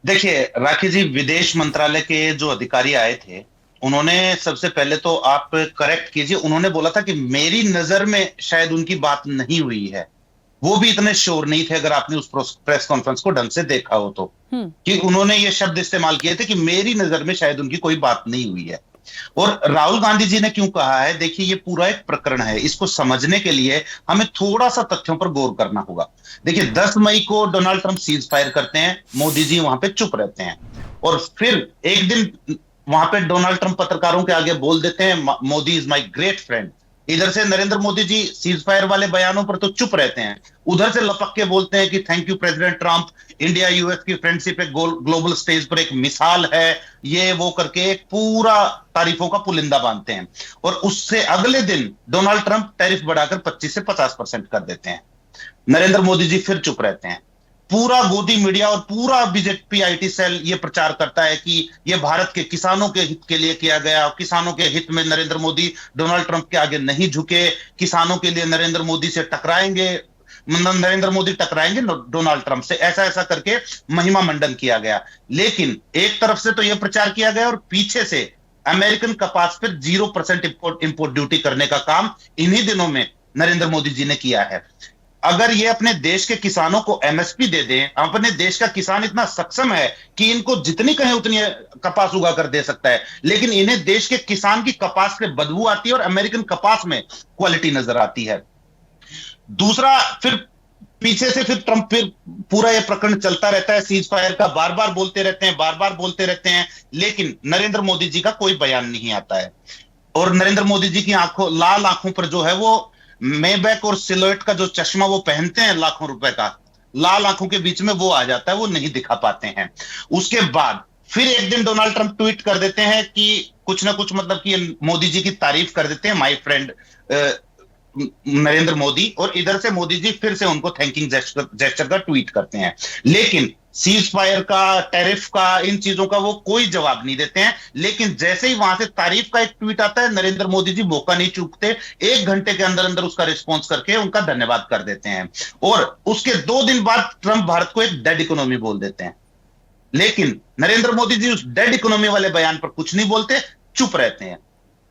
देखिए राखी जी, विदेश मंत्रालय के जो अधिकारी आए थे उन्होंने सबसे पहले तो आप करेक्ट कीजिए, उन्होंने बोला था कि मेरी नजर में शायद उनकी बात नहीं हुई है। वो भी इतने श्योर नहीं थे, अगर आपने उस प्रेस कॉन्फ्रेंस को ढंग से देखा हो तो, कि उन्होंने ये शब्द इस्तेमाल किए थे कि मेरी नजर में शायद उनकी कोई बात नहीं हुई है। और राहुल गांधी जी ने क्यों कहा है, देखिए ये पूरा एक प्रकरण है, इसको समझने के लिए हमें थोड़ा सा तथ्यों पर गौर करना होगा। देखिए 10 मई को डोनाल्ड ट्रंप सीज फायर करते हैं, मोदी जी वहां पे चुप रहते हैं और फिर एक दिन वहां पे डोनाल्ड ट्रंप पत्रकारों के आगे बोल देते हैं Modi is my great friend. इधर से नरेंद्र मोदी जी सीज फायर वाले बयानों पर तो चुप रहते हैं, उधर से लपक के बोलते हैं कि thank you president Trump, India US की फ्रेंडशिप एक ग्लोबल स्टेज पर एक मिसाल है, ये वो करके एक पूरा तारीफों का पुलिंदा बांधते हैं। और उससे अगले दिन डोनाल्ड ट्रंप टैरिफ बढ़ाकर 25 से 50% कर देते हैं। नरेंद्र मोदी जी फिर चुप रहते हैं। पूरा गोदी मीडिया और पूरा बीजेपी आईटी सेल ये प्रचार करता है कि ये भारत के किसानों के हित के लिए किया गया, किसानों के हित में नरेंद्र मोदी डोनाल्ड ट्रंप के आगे नहीं झुके, किसानों के लिए नरेंद्र मोदी से टकराएंगे, नरेंद्र मोदी टकराएंगे डोनाल्ड ट्रंप से, ऐसा करके महिमा मंडन किया गया। लेकिन एक तरफ से तो यह प्रचार किया गया और पीछे से अमेरिकन कपास पर 0% इंपोर्ट ड्यूटी करने का काम इन्हीं दिनों में नरेंद्र मोदी जी ने किया है। अगर ये अपने देश के किसानों को एमएसपी दे दें, अपने देश का किसान इतना सक्षम है कि इनको जितनी कहें उतनी कपास उगा कर दे सकता है, लेकिन इन्हें देश के किसान की कपास से बदबू आती है और अमेरिकन कपास में क्वालिटी नजर आती है। दूसरा, फिर पीछे से फिर ट्रंप फिर पूरा ये प्रकरण चलता रहता है, सीज फायर का बार बार बोलते रहते हैं, बार बार बोलते रहते हैं, लेकिन नरेंद्र मोदी जी का कोई बयान नहीं आता है। और नरेंद्र मोदी जी की आंखों, लाल आंखों पर जो है वो मेबैक और सिलोएट का जो चश्मा वो पहनते हैं लाखों रुपए का, लाल आंखों के बीच में वो आ जाता है, वो नहीं दिखा पाते हैं। उसके बाद फिर एक दिन डोनाल्ड ट्रंप ट्वीट कर देते हैं कि कुछ ना कुछ मतलब कि मोदी जी की तारीफ कर देते हैं, माय फ्रेंड नरेंद्र मोदी, और इधर से मोदी जी फिर से उनको थैंकिंग जेस्चर का ट्वीट करते हैं। लेकिन सीज फायर का, टैरिफ का, इन चीजों का वो कोई जवाब नहीं देते हैं। लेकिन जैसे ही वहां से तारीफ का एक ट्वीट आता है, नरेंद्र मोदी जी मौका नहीं चूकते, 1 घंटे के अंदर अंदर उसका रिस्पॉन्स करके उनका धन्यवाद कर देते हैं। और उसके 2 दिन बाद ट्रंप भारत को एक डेड इकोनॉमी बोल देते हैं। लेकिन नरेंद्र मोदी जी उस डेड इकोनॉमी वाले बयान पर कुछ नहीं बोलते, चुप रहते हैं।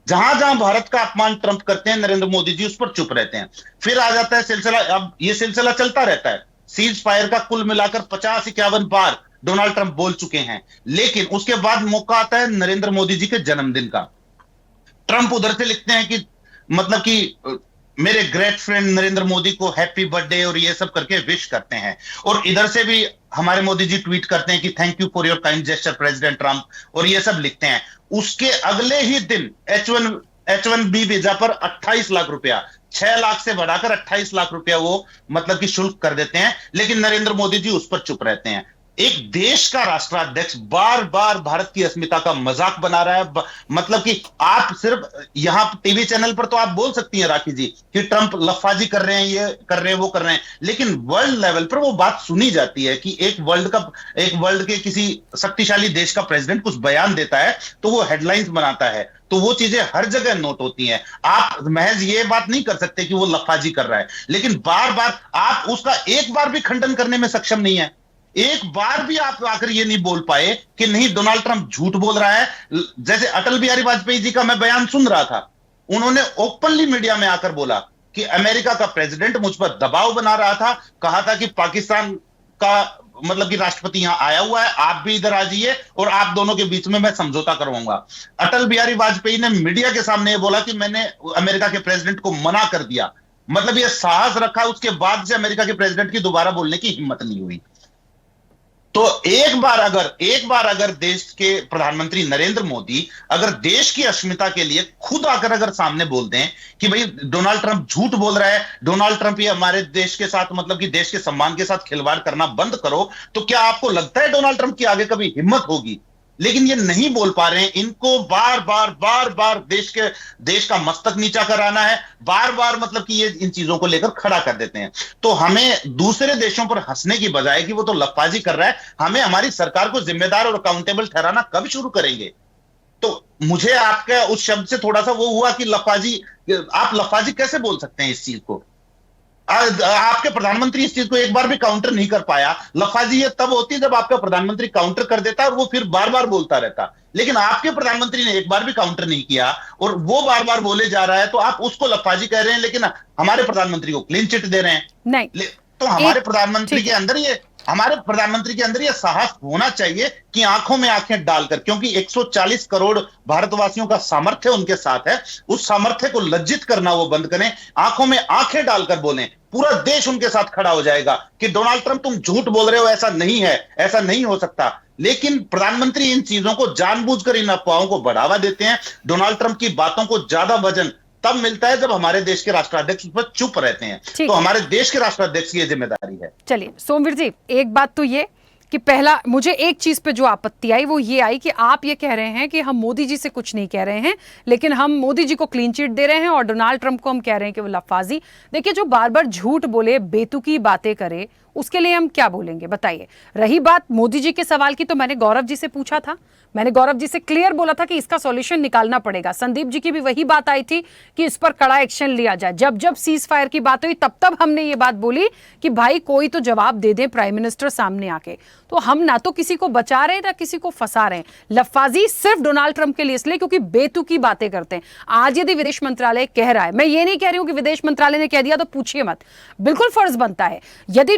जहां जहां भारत का अपमान ट्रंप करते हैं, नरेंद्र मोदी जी उस पर चुप रहते हैं। फिर आ जाता है सिलसिला, अब ये सिलसिला चलता रहता है। सीज फायर का कुल मिलाकर 50-51 बार डोनाल्ड ट्रंप बोल चुके हैं। लेकिन उसके बाद मौका आता है नरेंद्र मोदी जी के जन्मदिन का। ट्रंप उधर से लिखते हैं कि मतलब कि मेरे ग्रेट फ्रेंड नरेंद्र मोदी को हैप्पी बर्थडे और ये सब करके विश करते हैं। और इधर से भी हमारे मोदी जी ट्वीट करते हैं कि thank you for your kind gesture president Trump, और ये सब लिखते हैं। उसके अगले ही दिन H1B वीजा पर 28 लाख रुपया, 6 लाख से बढ़ाकर 28 लाख रुपया वो मतलब कि शुल्क कर देते हैं। लेकिन नरेंद्र मोदी जी उस पर चुप रहते हैं। एक देश का राष्ट्राध्यक्ष बार बार भारत की अस्मिता का मजाक बना रहा है। मतलब कि आप सिर्फ यहां टीवी चैनल पर तो आप बोल सकती हैं राखी जी कि ट्रंप लफाजी कर रहे हैं, ये कर रहे हैं, वो कर रहे हैं, लेकिन वर्ल्ड लेवल पर वो बात सुनी जाती है कि एक वर्ल्ड के किसी शक्तिशाली देश का प्रेसिडेंट कुछ बयान देता है तो वो हेडलाइंस बनाता है, तो वो चीजें हर जगह नोट होती हैं। आप महज ये बात नहीं कर सकते कि वो लफाजी कर रहा है, लेकिन बार बार आप उसका एक बार भी खंडन करने में सक्षम नहीं है। एक बार भी आप आकर ये नहीं बोल पाए कि नहीं डोनाल्ड ट्रंप झूठ बोल रहा है। जैसे अटल बिहारी वाजपेयी जी का मैं बयान सुन रहा था, उन्होंने ओपनली मीडिया में आकर बोला कि अमेरिका का प्रेसिडेंट मुझ पर दबाव बना रहा था, कहा था कि पाकिस्तान का मतलब कि राष्ट्रपति यहां आया हुआ है, आप भी इधर आ जाइए और आप दोनों के बीच में मैं समझौता करवाऊंगा। अटल बिहारी वाजपेयी ने मीडिया के सामने ये बोला कि मैंने अमेरिका के प्रेसिडेंट को मना कर दिया। मतलब ये साहस रखा, उसके बाद से अमेरिका के प्रेसिडेंट की दोबारा बोलने की हिम्मत नहीं हुई। तो एक बार अगर देश के प्रधानमंत्री नरेंद्र मोदी अगर देश की अस्मिता के लिए खुद आकर अगर सामने बोल दें कि भाई डोनाल्ड ट्रंप झूठ बोल रहा है, डोनाल्ड ट्रंप ये हमारे देश के साथ मतलब कि देश के सम्मान के साथ खिलवाड़ करना बंद करो, तो क्या आपको लगता है डोनाल्ड ट्रंप की आगे कभी हिम्मत होगी? लेकिन ये नहीं बोल पा रहे हैं। इनको बार बार देश का मस्तक नीचा कराना है, बार बार मतलब कि ये इन चीजों को लेकर खड़ा कर देते हैं। तो हमें दूसरे देशों पर हंसने की बजाय कि वो तो लफाजी कर रहा है, हमें हमारी सरकार को जिम्मेदार और अकाउंटेबल ठहराना कब शुरू करेंगे? तो मुझे आपके उस शब्द से थोड़ा सा वो हुआ कि लफाजी, आप लफाजी कैसे बोल सकते हैं इस चीज को? आपके प्रधानमंत्री इस चीज को एक बार भी काउंटर नहीं कर पाया। लफाजी ये तब होती है जब आपका प्रधानमंत्री काउंटर कर देता है और वो फिर बार बार बोलता रहता, लेकिन आपके प्रधानमंत्री ने एक बार भी काउंटर नहीं किया और वो बार बार बोले जा रहा है, तो आप उसको लफाजी कह रहे हैं, लेकिन हमारे प्रधानमंत्री को क्लीन चिट दे रहे हैं। नहीं, तो हमारे प्रधानमंत्री के अंदर ये साहस होना चाहिए कि आंखों में आंखें डालकर, क्योंकि 140 करोड़ भारतवासियों का सामर्थ्य उनके साथ है, उस सामर्थ्य को लज्जित करना वो बंद करें, आंखों में आंखें डालकर बोलें। पूरा देश उनके साथ खड़ा हो जाएगा कि डोनाल्ड ट्रंप तुम झूठ बोल रहे हो, ऐसा नहीं है, ऐसा नहीं हो सकता। लेकिन प्रधानमंत्री इन चीजों को जानबूझकर, इन अफवाहों को बढ़ावा देते हैं। डोनाल्ड ट्रंप की बातों को ज्यादा वजन तब मिलता है जब हमारे देश के राष्ट्राध्यक्ष उस पर चुप रहते हैं। तो हमारे देश के राष्ट्राध्यक्ष की जिम्मेदारी है। चलिए सोमवीर जी, एक बात तो ये कि पहला मुझे एक चीज पे जो आपत्ति आई वो ये आई कि आप ये कह रहे हैं कि हम मोदी जी से कुछ नहीं कह रहे हैं, लेकिन हम मोदी जी को क्लीन चिट दे रहे हैं और डोनाल्ड ट्रंप को हम कह रहे हैं कि वो लफाजी। देखिए, जो बार बार झूठ बोले, बेतुकी बातें करे, उसके लिए हम क्या बोलेंगे बताइए। रही बात मोदी जी के सवाल की, तो मैंने गौरव जी से पूछा था, मैंने गौरव जी से क्लियर बोला था कि इसका सॉल्यूशन निकालना पड़ेगा। संदीप जी की भी वही बात आई थी कि इस पर कड़ा एक्शन लिया जाए। जब जब सीज फायर की बात हुई तब हमने ये बात बोली कि भाई कोई तो जवाब दे दे प्राइम मिनिस्टर सामने आके। तो हम ना तो किसी को बचा रहे हैं ना किसी को फंसा रहे हैं। लफाजी सिर्फ डोनाल्ड ट्रंप के लिए इसलिए क्योंकि बेतुकी बातें करते हैं। आज यदि विदेश मंत्रालय कह रहा है, मैं ये नहीं कह रही हूं कि विदेश मंत्रालय ने कह दिया तो पूछिए मत, बिल्कुल फर्ज बनता है। यदि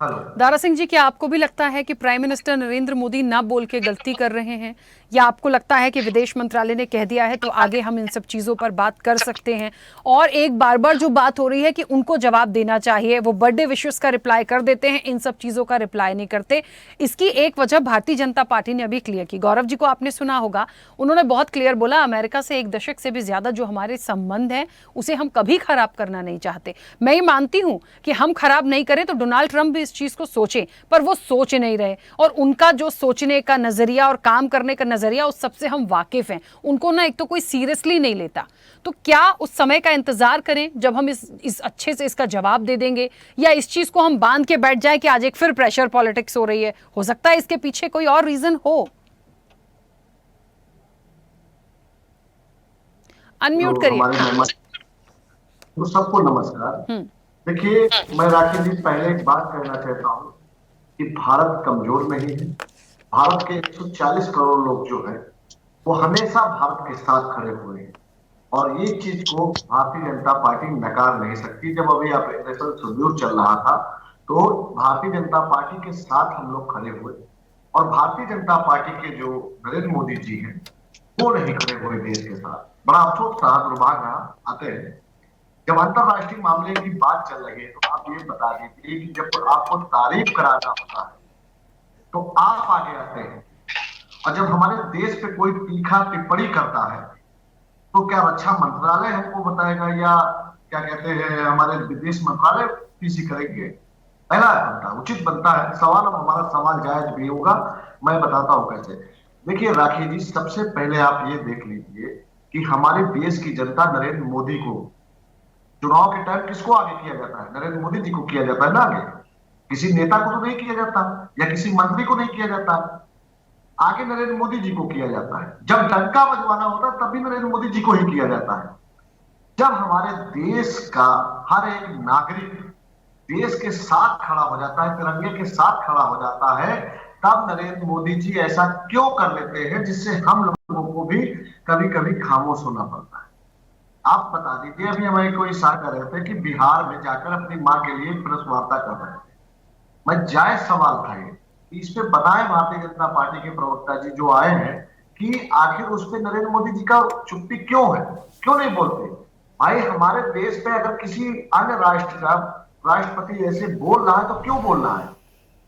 हेलो। दारा सिंह जी, क्या आपको भी लगता है कि प्राइम मिनिस्टर नरेंद्र मोदी ना बोल के गलती कर रहे हैं, या आपको लगता है कि विदेश मंत्रालय ने कह दिया है तो आगे हम इन सब चीज़ों पर बात कर सकते हैं? और एक बार बार जो बात हो रही है कि उनको जवाब देना चाहिए, वो बर्थडे विशेस का रिप्लाई कर देते हैं, इन सब चीज़ों का रिप्लाई नहीं करते। इसकी एक वजह भारतीय जनता पार्टी ने अभी क्लियर की। गौरव जी को आपने सुना होगा, उन्होंने बहुत क्लियर बोला, अमेरिका से 1 दशक से भी ज़्यादा जो हमारे संबंध हैं उसे हम कभी खराब करना नहीं चाहते। मैं ये मानती हूँ कि हम खराब नहीं करें तो डोनाल्ड ट्रंप भी इस चीज़ को सोचें, पर वो सोच नहीं रहे। और उनका जो सोचने का नजरिया और काम करने का नजरिया, उस सबसे हम वाकिफ हैं। उनको ना एक तो कोई सीरियसली नहीं लेता। तो क्या उस समय का इंतजार करें जब हम इस अच्छे से इसका जवाब दे देंगे, या इस चीज को हम बांध के बैठ जाएं कि आज एक फिर प्रेशर पॉलिटिक्स हो रही है? हो सकता है इसके पीछे कोई और रीजन हो। अनम्यूट करिए। तो सबको नमस्कार। देखिए, मैं राखी जी पहले एक बात कहना चाहता हूँ कि भारत कमजोर नहीं है। भारत के 140 करोड़ लोग जो है वो हमेशा भारत के साथ खड़े हुए हैं, और ये चीज को भारतीय जनता पार्टी नकार नहीं सकती। जब अभी ऑपरेशन सिंदूर चल रहा था तो भारतीय जनता पार्टी के साथ हम लोग खड़े हुए, और भारतीय जनता पार्टी के जो नरेंद्र मोदी जी हैं वो नहीं खड़े हुए देश के साथ। बड़ा अफसोस रहा, दुर्भाग्य रहा। आते हैं, जब अंतरराष्ट्रीय मामले की बात चल रही है तो आप ये बता दीजिए कि जब आपको तारीफ कराना होता है तो आप आगे आते हैं, और जब हमारे देश पे कोई तीखा टिप्पणी करता है तो क्या रक्षा मंत्रालय हमको बताएगा, या क्या कहते हैं हमारे विदेश मंत्रालय पीसी करेंगे? पहला बनता है, उचित बनता है सवाल। अब हमारा सवाल जायज भी होगा, मैं बताता हूं कैसे। देखिए राखी जी, सबसे पहले आप ये देख लीजिए कि हमारे देश की जनता नरेंद्र मोदी को चुनाव के टाइम किसको आगे किया जाता है? नरेंद्र मोदी जी को किया जाता है ना आगे। किसी नेता को तो नहीं किया जाता, या किसी मंत्री को नहीं किया जाता, आगे नरेंद्र मोदी जी को किया जाता है। जब डंका बजवाना होता है तब भी नरेंद्र मोदी जी को ही किया जाता है। जब हमारे देश का हर एक नागरिक देश के साथ खड़ा हो जाता है, तिरंगे के साथ खड़ा हो जाता है, तब नरेंद्र मोदी जी ऐसा क्यों कर लेते हैं जिससे हम लोगों को भी कभी कभी खामोश होना पड़ता है? आप बता दीजिए, अभी हमारे कोई इशारा कर रहे थे कि बिहार में जाकर अपनी मां के लिए प्रेस वार्ता कर रहे थे। मैं जायज सवाल था ये, इस पे बताएं भारतीय जनता पार्टी के प्रवक्ता जी जो आए हैं कि आखिर उस पे नरेंद्र मोदी जी का चुप्पी क्यों है, क्यों नहीं बोलते? भाई, हमारे देश पे अगर किसी अन्य राष्ट्र का राष्ट्रपति ऐसे बोल रहा है तो क्यों बोल रहा है?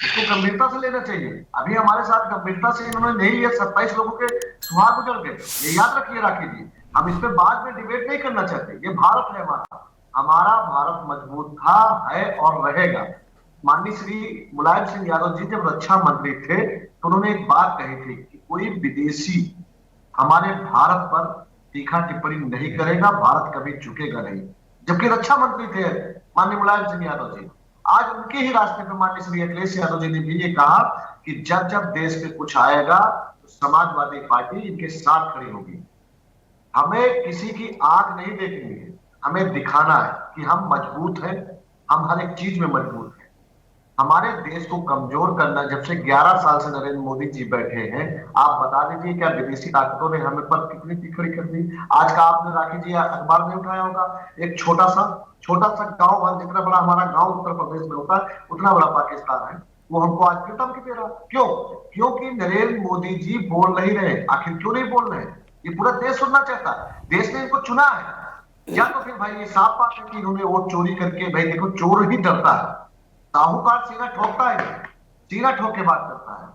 इसको गंभीरता से लेना चाहिए। अभी हमारे साथ गंभीरता से इन्होंने नहीं लिया, 27 लोगों के सुहाग उजड़ गए। ये याद रखिए राखी जी, हम इस पे बाद में डिबेट नहीं करना चाहते। ये भारत है हमारा भारत मजबूत था, है और रहेगा। माननीय श्री मुलायम सिंह यादव जी जब रक्षा मंत्री थे तो उन्होंने एक बात कही थी कि कोई विदेशी हमारे भारत पर तीखा टिप्पणी नहीं करेगा, भारत कभी झुकेगा नहीं। जबकि रक्षा मंत्री थे माननीय मुलायम सिंह यादव जी। आज उनके ही रास्ते पर माननीय श्री अखिलेश यादव जी ने भी ये कहा कि जब जब देश पे कुछ आएगा तो समाजवादी पार्टी इनके साथ खड़ी होगी। हमें किसी की आंख नहीं देखनी है, हमें दिखाना है कि हम मजबूत हैं, हम हर एक चीज में मजबूत हैं। हमारे देश को कमजोर करना, जब से 11 साल से नरेंद्र मोदी जी बैठे हैं, आप बता दीजिए क्या विदेशी ताकतों ने हमें पर कितनी तिखड़ी कर दी? आज का आपने राखी जी अखबार में उठाया होगा, एक छोटा सा गांव भर, जितना बड़ा हमारा गांव उत्तर प्रदेश में होता है उतना बड़ा पाकिस्तान है, वो हमको आज फिर धमकी दे रहा। क्यों? क्योंकि नरेंद्र मोदी जी बोल नहीं रहे। आखिर क्यों नहीं बोल रहे? ये पूरा देश सुनना चाहता है, देश ने इनको चुना है। या तो फिर भाई ये साफ बात है कि इन्होंने वोट चोरी करके, भाई देखो चोर ही डरता है, साहूकार सीना ठोकता है, सीना ठोक के बात करता है,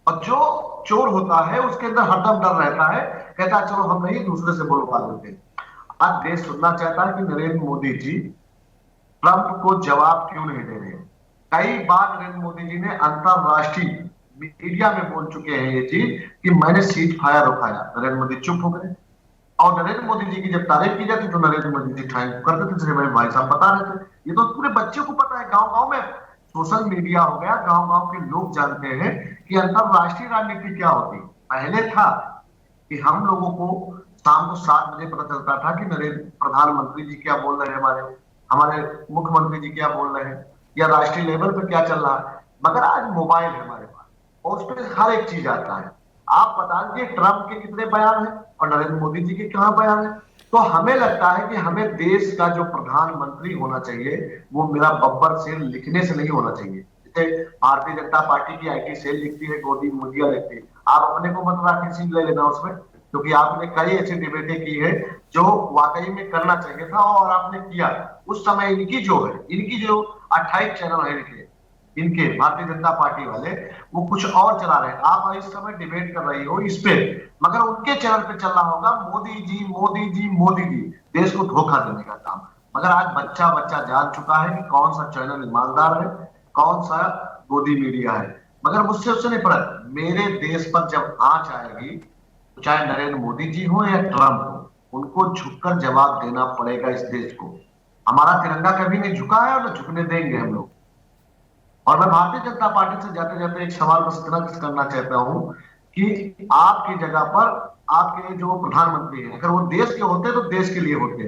और जो चोर होता है उसके अंदर हरदम डर रहता है, कहता है चलो हम नहीं दूसरे से बोलवा देते। आज देश सुनना चाहता है कि नरेंद्र मोदी जी ट्रंप को जवाब क्यों नहीं दे रहे। कई बार नरेंद्र मोदी जी ने अंतरराष्ट्रीय मीडिया में बोल चुके हैं ये चीज कि मैंने सीज फायर रुकाया। नरेंद्र मोदी चुप हो गए, और नरेंद्र मोदी जी की जब तारीफ की जाती तो नरेंद्र मोदी जी थैंक करते थे, जैसे भाई साहब बता रहे थे। ये तो पूरे बच्चों को पता है, गांव गांव में सोशल मीडिया हो गया, गांव गांव के लोग जानते हैं कि अंतरराष्ट्रीय राजनीति क्या होती है। पहले था कि हम लोगों को शाम को 7 बजे पता चलता था कि नरेंद्र प्रधानमंत्री जी क्या बोल रहे हैं, हमारे मुख्यमंत्री जी क्या बोल रहे हैं, या राष्ट्रीय लेवल पे क्या चल रहा है। मगर आज मोबाइल है हमारे पास और उस पर हर एक चीज आता है। आप बता दीजिए ट्रंप के कितने बयान हैं और नरेंद्र मोदी जी के कहां बयान है। तो हमें लगता है कि हमें देश का जो प्रधानमंत्री होना चाहिए वो मेरा बब्बर शेर लिखने से नहीं होना चाहिए, जैसे भारतीय जनता पार्टी की IT सेल लिखती है, गोदी मीडिया लिखती है। आप अपने को मत राकेश सिंह ले लेना उसमें, क्योंकि आपने कई ऐसी डिबेटें की है जो वाकई में करना चाहिए था और आपने किया। उस समय इनकी जो 28 चैनल है इनके भारतीय जनता पार्टी वाले, वो कुछ और चला रहे हैं। आप इस समय डिबेट कर रही हो इस पे, मगर उनके चैनल पे चल रहा होगा मोदी जी मोदी जी मोदी जी, देश को धोखा देने का काम। मगर आज बच्चा जान चुका है कि कौन सा चैनल ईमानदार है, कौन सा गोदी मीडिया है। मगर मुझसे उससे नहीं पड़ा, मेरे देश पर जब आंच आएगी, तो चाहे नरेंद्र मोदी जी हो या ट्रंप हो, उनको झुककर जवाब देना पड़ेगा इस देश को। हमारा तिरंगा कभी नहीं झुका है और न झुकने देंगे हम लोग। और मैं भारतीय जनता पार्टी से जाते जाते एक सवाल बस इतना करना चाहता हूं कि आपकी जगह पर आपके जो प्रधानमंत्री हैं, अगर वो देश के होते तो देश के लिए होते,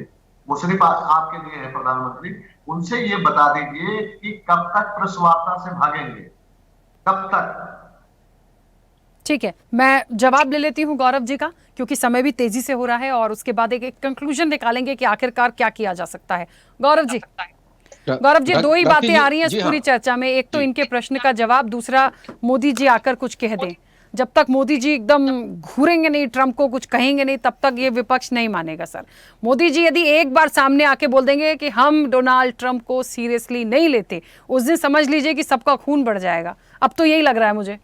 वो सिर्फ आपके लिए है प्रधानमंत्री। उनसे ये बता दीजिए कि कब तक प्रेस वार्ता से भागेंगे, कब तक। ठीक है, मैं जवाब ले लेती हूं गौरव जी का, क्योंकि समय भी तेजी से हो रहा है और उसके बाद एक कंक्लूजन निकालेंगे कि आखिरकार क्या किया जा सकता है। गौरव जी, दो ही बातें आ रही हैं इस पूरी चर्चा में। एक तो इनके प्रश्न का जवाब, दूसरा मोदी जी आकर कुछ कह दें। जब तक मोदी जी एकदम घूरेंगे नहीं, ट्रंप को कुछ कहेंगे नहीं, तब तक ये विपक्ष नहीं मानेगा सर। मोदी जी यदि एक बार सामने आके बोल देंगे कि हम डोनाल्ड ट्रंप को सीरियसली नहीं लेते, उस दिन समझ लीजिए कि सबका खून बढ़ जाएगा। अब तो यही लग रहा है मुझे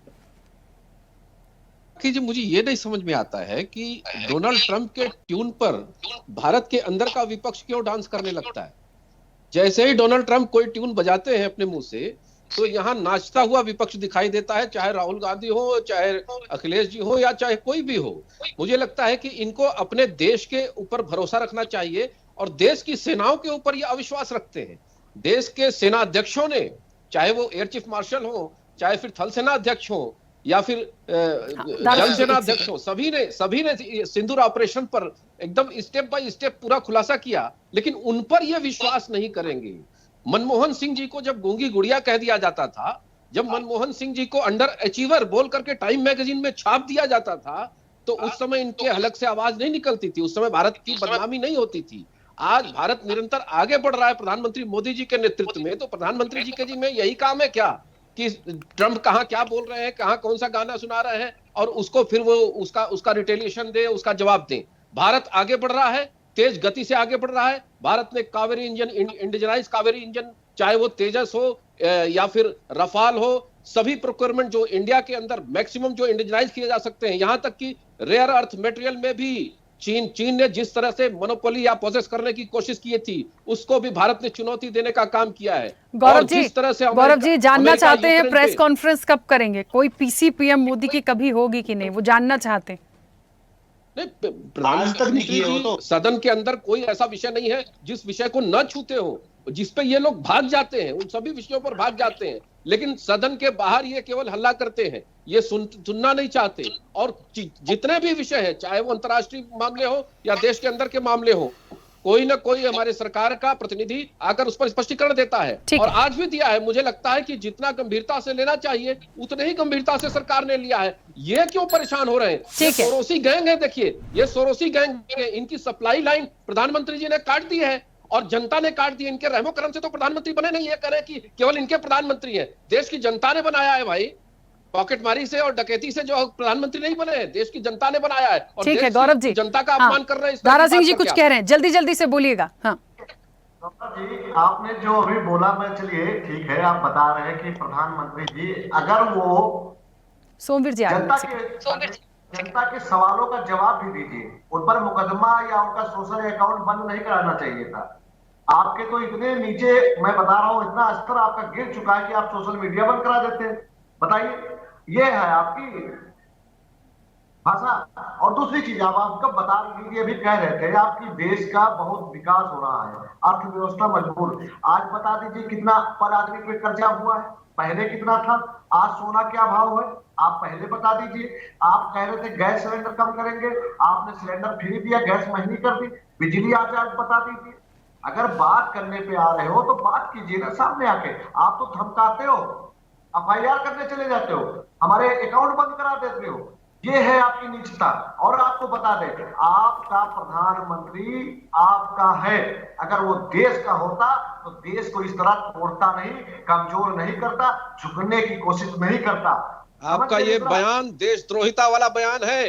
कि मुझे ये नहीं समझ में आता है कि डोनाल्ड ट्रंप के ट्यून पर भारत के अंदर का विपक्ष क्यों डांस करने लगता है। जैसे ही डोनाल्ड ट्रंप कोई ट्यून बजाते हैं अपने मुंह से, तो यहाँ नाचता हुआ विपक्ष दिखाई देता है, चाहे राहुल गांधी हो, चाहे अखिलेश जी हो, या चाहे कोई भी हो। मुझे लगता है कि इनको अपने देश के ऊपर भरोसा रखना चाहिए और देश की सेनाओं के ऊपर ये अविश्वास रखते हैं। देश के सेना अध्यक्षों ने, चाहे वो एयर चीफ मार्शल हो, चाहे फिर थल सेना अध्यक्ष हो, या फिर जल सेना अध्यक्ष हो, सभी ने सिंदूर ऑपरेशन पर एकदम स्टेप बाय स्टेप पूरा खुलासा किया, लेकिन उन पर यह विश्वास नहीं करेंगे। मनमोहन सिंह जी को जब गूंगी गुड़िया कह दिया जाता था, जब मनमोहन सिंह जी को अंडर अचीवर बोल करके टाइम मैगजीन में छाप दिया जाता था, तो उस समय इनके हलक से आवाज नहीं निकलती थी, उस समय भारत की बदनामी नहीं होती थी। आज भारत निरंतर आगे बढ़ रहा है प्रधानमंत्री मोदी जी के नेतृत्व में, तो प्रधानमंत्री जी के जी में यही काम है क्या कि ट्रंप कहां क्या बोल रहे हैं, कहां कौन सा गाना सुना रहे हैं, और उसको फिर वो उसका रिटेलिएशन दे, उसका जवाब दे। भारत आगे बढ़ रहा है, तेज गति से आगे बढ़ रहा है। भारत ने Kaveri engine, indigenise Kaveri engine, चाहे वो तेजस हो या फिर रफाल हो, सभी प्रोक्योरमेंट जो इंडिया के अंदर मैक्सिमम जो इंडिजनाइज किए जा सकते हैं, यहां तक कि रेयर अर्थ मटेरियल में भी चीन ने जिस तरह से मोनोपोली या पोजेस करने की कोशिश की थी, उसको भी भारत ने चुनौती देने का काम किया है। गौरव जी जानना चाहते हैं प्रेस कॉन्फ्रेंस कब करेंगे? कोई पीसी पीएम मोदी की कभी होगी कि नहीं, वो जानना चाहते हैं। प्रधानमंत्री जी, सदन के अंदर कोई ऐसा विषय नहीं है जिस विषय को न छूते हो, जिसपे ये लोग भाग जाते हैं, उन सभी विषयों पर भाग जाते हैं, लेकिन सदन के बाहर ये केवल हल्ला करते हैं, ये सुनना नहीं चाहते। और जितने भी विषय है, चाहे वो अंतर्राष्ट्रीय मामले हो या देश के अंदर के मामले हो, कोई ना कोई हमारे सरकार का प्रतिनिधि आकर उस पर स्पष्टीकरण देता है, और आज भी दिया है। मुझे लगता है कि जितना गंभीरता से लेना चाहिए उतने ही गंभीरता से सरकार ने लिया है। ये क्यों परेशान हो रहे हैं? ये सोरोसी गैंग है, देखिए ये सोरोसी गैंग है, इनकी सप्लाई लाइन प्रधानमंत्री जी ने काट दी है और जनता ने काट दी। इनके रहमो करम से तो प्रधानमंत्री बने नहीं, ये करें कि केवल इनके प्रधानमंत्री हैं। देश की जनता ने बनाया है भाई, पॉकेटमारी से और डकैती से जो प्रधानमंत्री नहीं बने हैं, देश की जनता ने बनाया है। और ठीक है गौरव जी, जनता का अपमान कर रहे हैं। दारा सिंह जी कुछ कह रहे हैं, जल्दी से बोलिएगा। हाँ जी, आपने जो अभी बोला, मैं चलिए ठीक है, आप बता रहे हैं कि प्रधानमंत्री जी अगर वो सोमवीर जी जनता के सवालों का जवाब भी दीजिए, उन पर मुकदमा या उनका सोशल अकाउंट बंद नहीं कराना चाहिए था। आपके तो इतने नीचे, मैं बता रहा हूं, इतना स्तर आपका गिर चुका है कि आप सोशल मीडिया बंद करा देते हैं। बताइए, ये है आपकी भाषा। और दूसरी चीज, आप कब बता दीजिए, अभी कह रहे थे आपकी देश का बहुत विकास हो रहा है, अर्थव्यवस्था मजबूत। आज बता दीजिए कितना पर आदमी पे कर्जा हुआ है, पहले कितना था, आज सोना क्या भाव है, आप पहले बता दीजिए। आप कह रहे थे गैस सिलेंडर कम करेंगे, आपने सिलेंडर फ्री दिया, गैस महंगी कर दी। बिजली आज बता दीजिए। अगर बात करने पे आ रहे हो तो बात कीजिए ना सामने आके। आप तो धमकाते हो, FIR करने चले जाते हो, हमारे अकाउंट बंद करा देते हो। ये है आपकी नीचता। और आपको बता दें, आपका प्रधानमंत्री आपका है, अगर वो देश का होता तो देश को इस तरह तोड़ता नहीं, कमजोर नहीं करता, झुकने की कोशिश नहीं करता। आपका ये बयान देशद्रोहिता वाला बयान है,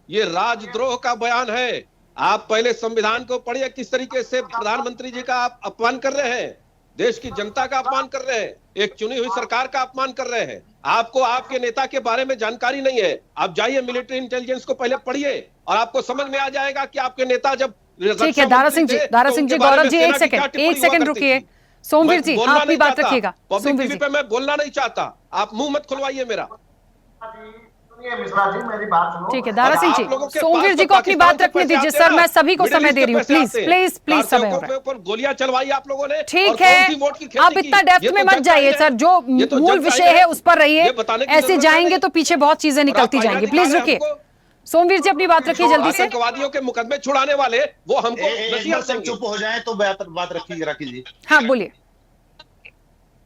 ये राजद्रोह का बयान है। आप पहले संविधान को पढ़िए, किस तरीके से प्रधानमंत्री जी का आप अपमान कर रहे हैं, देश की जनता का अपमान कर रहे हैं, एक चुनी हुई सरकार का अपमान कर रहे हैं। आपको आपके नेता के बारे में जानकारी नहीं है। आप जाइए मिलिट्री इंटेलिजेंस को पहले पढ़िए और आपको समझ में आ जाएगा कि आपके नेता जब ठीक है दारा सिंह जी, गौरव जी एक सेकंड रुकिए। सोमवीर जी आप भी बात रखिएगा। सोमवीर जी पे मैं बोलना नहीं चाहता, आप मुंह मत खुलवाइए मेरा। मिश्रा जी मेरी बात सुनो। ठीक है दारा सिंह जी, सोमवीर जी को अपनी बात रखने दीजिए सर, मैं सभी को समय दे रही हूँ, प्लीज प्लीज प्लीज समय हो रहा है। गोलियां चलवाई आप लोगों ने। ठीक है, आप इतना डेप्थ में मत जाइए सर, जो मूल विषय है उस पर रहिए, ऐसे जाएंगे तो पीछे बहुत चीजें निकलती जाएंगी। प्लीज रुकिए, सोमवीर जी अपनी बात रखिए जल्दी से। आतंकवादियों के मुकदमे छुड़ाने वाले वो हमको नसीहत देंगे। चुप हो जाए तो बात रखिए राखी जी। हाँ बोलिए।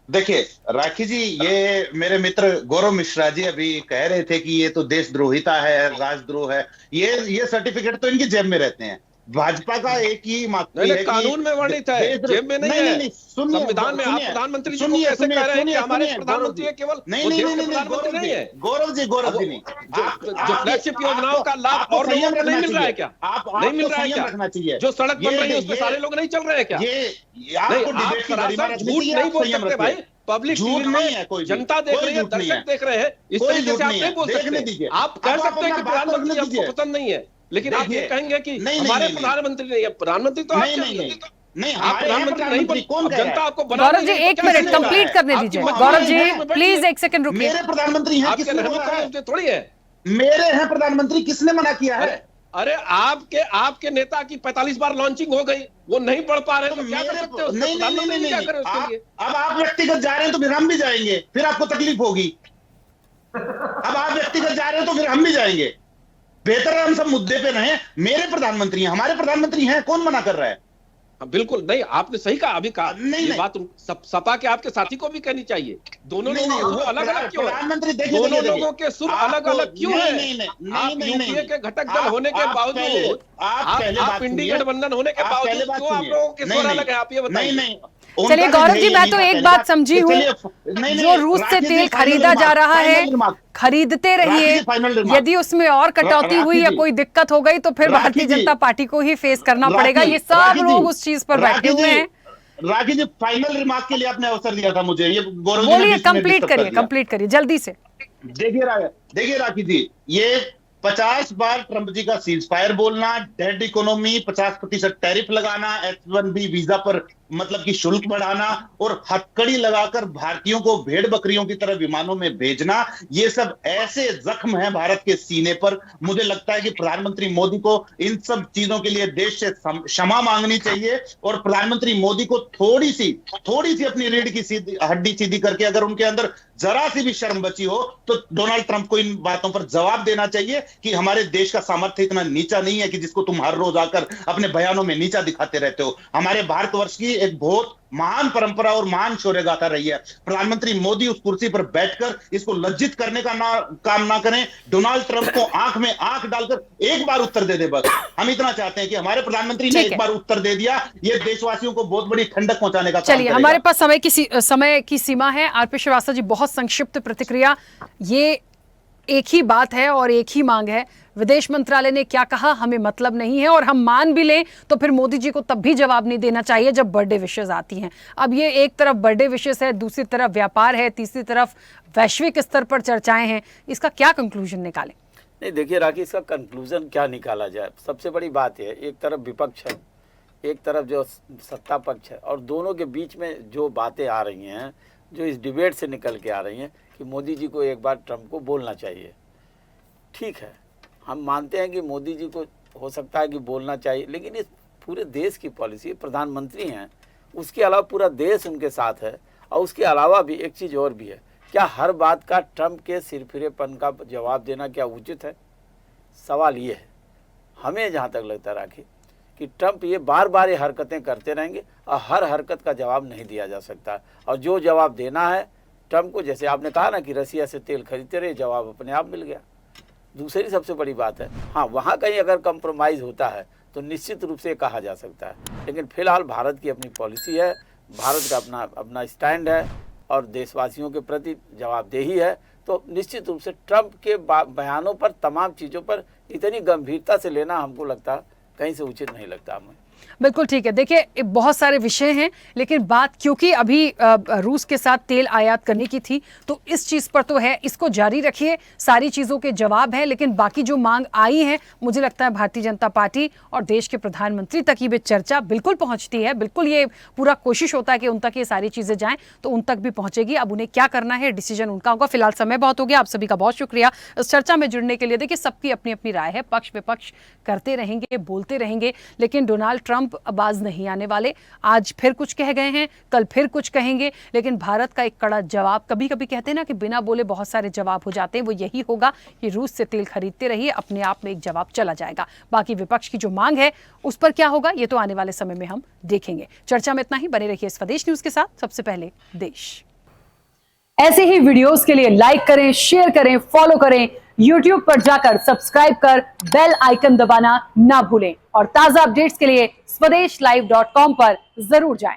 देखिए राखी जी, ये मेरे मित्र गौरव मिश्रा जी अभी कह रहे थे कि ये तो देशद्रोहिता है, राजद्रोह है। ये सर्टिफिकेट तो इनकी जेब में रहते हैं। भाजपा का एक ही मांग है, कानून में वर्णित है, जेब में नहीं है। संविधान में आप प्रधानमंत्री जी को कैसे कह रहे हैं कि हमारे प्रधानमंत्री केवल प्रधानमंत्री नहीं है? गौरव जी जो फ्लैगशिप योजनाओं का लाभ और लोगों को नहीं मिल रहा है क्या? नहीं मिल रहा है क्या? रखना चाहिए। जो सड़क बन रही है उसमें सारे लोग नहीं चल रहे हैं क्या? झूठ नहीं बोल सकते भाई, पब्लिक झूठ नहीं है, कोई जनता देख रही है, दर्शक देख रहे हैं, इस तरीके से आप नहीं बोल सकते। आप कह सकते हैं कि प्रधानमंत्री आपको पसंद नहीं है, लेकिन आप ये कहेंगे कि हमारे प्रधानमंत्री नहीं है। प्रधानमंत्री तो नहीं, आप प्रधानमंत्री नहीं, कौन जनता आपको बना। गौरव जी एक मिनट कंप्लीट करने दीजिए। गौरव जी प्लीज एक सेकंड रुकिए। मेरे प्रधानमंत्री हैं, किसने आपके थोड़ी है, मेरे हैं प्रधानमंत्री, किसने मना किया है? अरे आपके नेता की 45 बार लॉन्चिंग हो गई, वो नहीं पढ़ पा रहे तो क्या कर सकते हो? नहीं, अब आप व्यक्तिगत जा रहे हैं तो फिर हम भी जाएंगे, फिर आपको तकलीफ होगी। अब आप व्यक्तिगत जा रहे हैं तो फिर हम भी जाएंगे। बेहतर हम सब मुद्दे पे रहें। मेरे प्रधानमंत्री हैं, हमारे प्रधानमंत्री हैं, कौन मना कर रहा है? बिल्कुल नहीं, आपने सही कहा, अभी कहा। ये बात सपा के आपके साथी को भी कहनी चाहिए। दोनों लोग अलग अलग क्यों है? दोनों लोगों के सुर अलग अलग क्यों है? आप यूपीए के घटक दल होने के बावजूद, आप इंडी गठबंधन होने के बावजूद क्यों आप लोगों के सुर अलग है? आप ये बताइए। चलिए गौरव जी, मैं तो एक बात समझी हूँ, जो रूस से तेल खरीदा जा रहा है खरीदते रहिए, यदि उसमें और कटौती हुई या कोई दिक्कत हो गई तो फिर भारतीय जनता पार्टी को ही फेस करना पड़ेगा। ये सब लोग उस चीज पर बैठे हुए हैं। राखी जी फाइनल रिमार्क के लिए आपने अवसर दिया था मुझे, ये गौरव बोलिए, कंप्लीट करिए जल्दी से। देखिए राखी जी, ये 50 बार ट्रंप जी का सीज फायर बोलना, डेड इकोनॉमी, 50% टैरिफ लगाना, H1B वीजा पर मतलब कि शुल्क बढ़ाना और हथकड़ी लगाकर भारतीयों को भेड़ बकरियों की तरह विमानों में भेजना, ये सब ऐसे जख्म हैं भारत के सीने पर। मुझे लगता है कि प्रधानमंत्री मोदी को इन सब चीजों के लिए देश से क्षमा मांगनी चाहिए और प्रधानमंत्री मोदी को थोड़ी सी अपनी रीढ़ की हड्डी सीधी करके अगर उनके अंदर जरा सी भी शर्म बची हो तो डोनाल्ड ट्रंप को इन बातों पर जवाब देना चाहिए कि हमारे देश का सामर्थ्य इतना नीचा नहीं है कि जिसको तुम हर रोज आकर अपने बयानों में नीचा दिखाते रहते हो। हमारे भारतवर्ष की एक बहुत महान परंपरा और महान शौर्य गाथा रही है। प्रधानमंत्री मोदी उस कुर्सी पर बैठकर इसको लज्जित करने का काम ना करें। डोनाल्ड ट्रंप को आंख में आंख डालकर एक बार उत्तर दे दे, बस हम इतना चाहते हैं कि हमारे प्रधानमंत्री ने एक बार उत्तर दे दिया, ये देशवासियों को बहुत बड़ी ठंडक पहुंचाने का काम करेगा। चलिए, हमारे पास समय की सीमा है। आरपी श्रीवास्तव जी, बहुत संक्षिप्त प्रतिक्रिया। ये एक ही बात है और एक ही मांग है। विदेश मंत्रालय ने क्या कहा हमें मतलब नहीं है, और हम मान भी लें तो फिर मोदी जी को तब भी जवाब नहीं देना चाहिए जब बर्थडे विशेष आती हैं। अब ये एक तरफ बर्थडे विशेष है, दूसरी तरफ व्यापार है, तीसरी तरफ वैश्विक स्तर पर चर्चाएं हैं। इसका क्या कंक्लूजन निकालें? नहीं देखिए राखी, इसका कंक्लूजन क्या निकाला जाए? सबसे बड़ी बात है, एक तरफ विपक्ष है, एक तरफ जो सत्ता पक्ष है, और दोनों के बीच में जो बातें आ रही हैं, जो इस डिबेट से निकल के आ रही हैं कि मोदी जी को एक बार ट्रंप को बोलना चाहिए। ठीक है, हम मानते हैं कि मोदी जी को हो सकता है कि बोलना चाहिए, लेकिन इस पूरे देश की पॉलिसी, प्रधानमंत्री हैं, उसके अलावा पूरा देश उनके साथ है, और उसके अलावा भी एक चीज़ और भी है, क्या हर बात का ट्रंप के सिरफिरेपन का जवाब देना क्या उचित है? सवाल ये है। हमें जहाँ तक लगता है राखी कि ट्रंप ये बार बार ये हरकतें करते रहेंगे और हर हरकत का जवाब नहीं दिया जा सकता, और जो जवाब देना है ट्रंप को, जैसे आपने कहा ना कि रसिया से तेल खरीदते रहे, जवाब अपने आप मिल गया। दूसरी सबसे बड़ी बात है, हाँ वहाँ कहीं अगर कंप्रोमाइज़ होता है तो निश्चित रूप से कहा जा सकता है, लेकिन फिलहाल भारत की अपनी पॉलिसी है, भारत का अपना अपना स्टैंड है और देशवासियों के प्रति जवाबदेही है। तो निश्चित रूप से ट्रंप के बयानों पर, तमाम चीज़ों पर इतनी गंभीरता से लेना हमको लगता कहीं से उचित नहीं लगता हमें। बिल्कुल ठीक है। देखिए बहुत सारे विषय हैं, लेकिन बात क्योंकि अभी रूस के साथ तेल आयात करने की थी तो इस चीज पर तो है, इसको जारी रखिए, सारी चीजों के जवाब है। लेकिन बाकी जो मांग आई है, मुझे लगता है भारतीय जनता पार्टी और देश के प्रधानमंत्री तक ये चर्चा बिल्कुल पहुंचती है। बिल्कुल ये पूरा कोशिश होता है कि उन तक ये सारी चीजें जाएं, तो उन तक भी पहुंचेगी। अब उन्हें क्या करना है, डिसीजन उनका होगा। फिलहाल समय बहुत हो गया। आप सभी का बहुत शुक्रिया इस चर्चा में जुड़ने के लिए। देखिए सबकी अपनी अपनी राय है, पक्ष विपक्ष करते रहेंगे, बोलते रहेंगे, लेकिन डोनाल्ड ट्रंप बाज नहीं आने वाले। आज फिर कुछ कह गए हैं, कल फिर कुछ कहेंगे, लेकिन भारत का एक कड़ा जवाब, कभी कभी कहते हैं ना कि बिना बोले बहुत सारे जवाब हो जाते हैं, वो यही होगा कि रूस से तेल खरीदते रहिए, अपने आप में एक जवाब चला जाएगा। बाकी विपक्ष की जो मांग है उस पर क्या होगा, ये तो आने वाले समय में हम देखेंगे। चर्चा में इतना ही। बने रहिए स्वदेश न्यूज के साथ। सबसे पहले देश। ऐसे ही वीडियोस के लिए लाइक करें, शेयर करें, फॉलो करें। YouTube पर जाकर सब्सक्राइब कर बेल आइकन दबाना ना भूलें और ताजा अपडेट्स के लिए swedeshlive.com पर जरूर जाएं।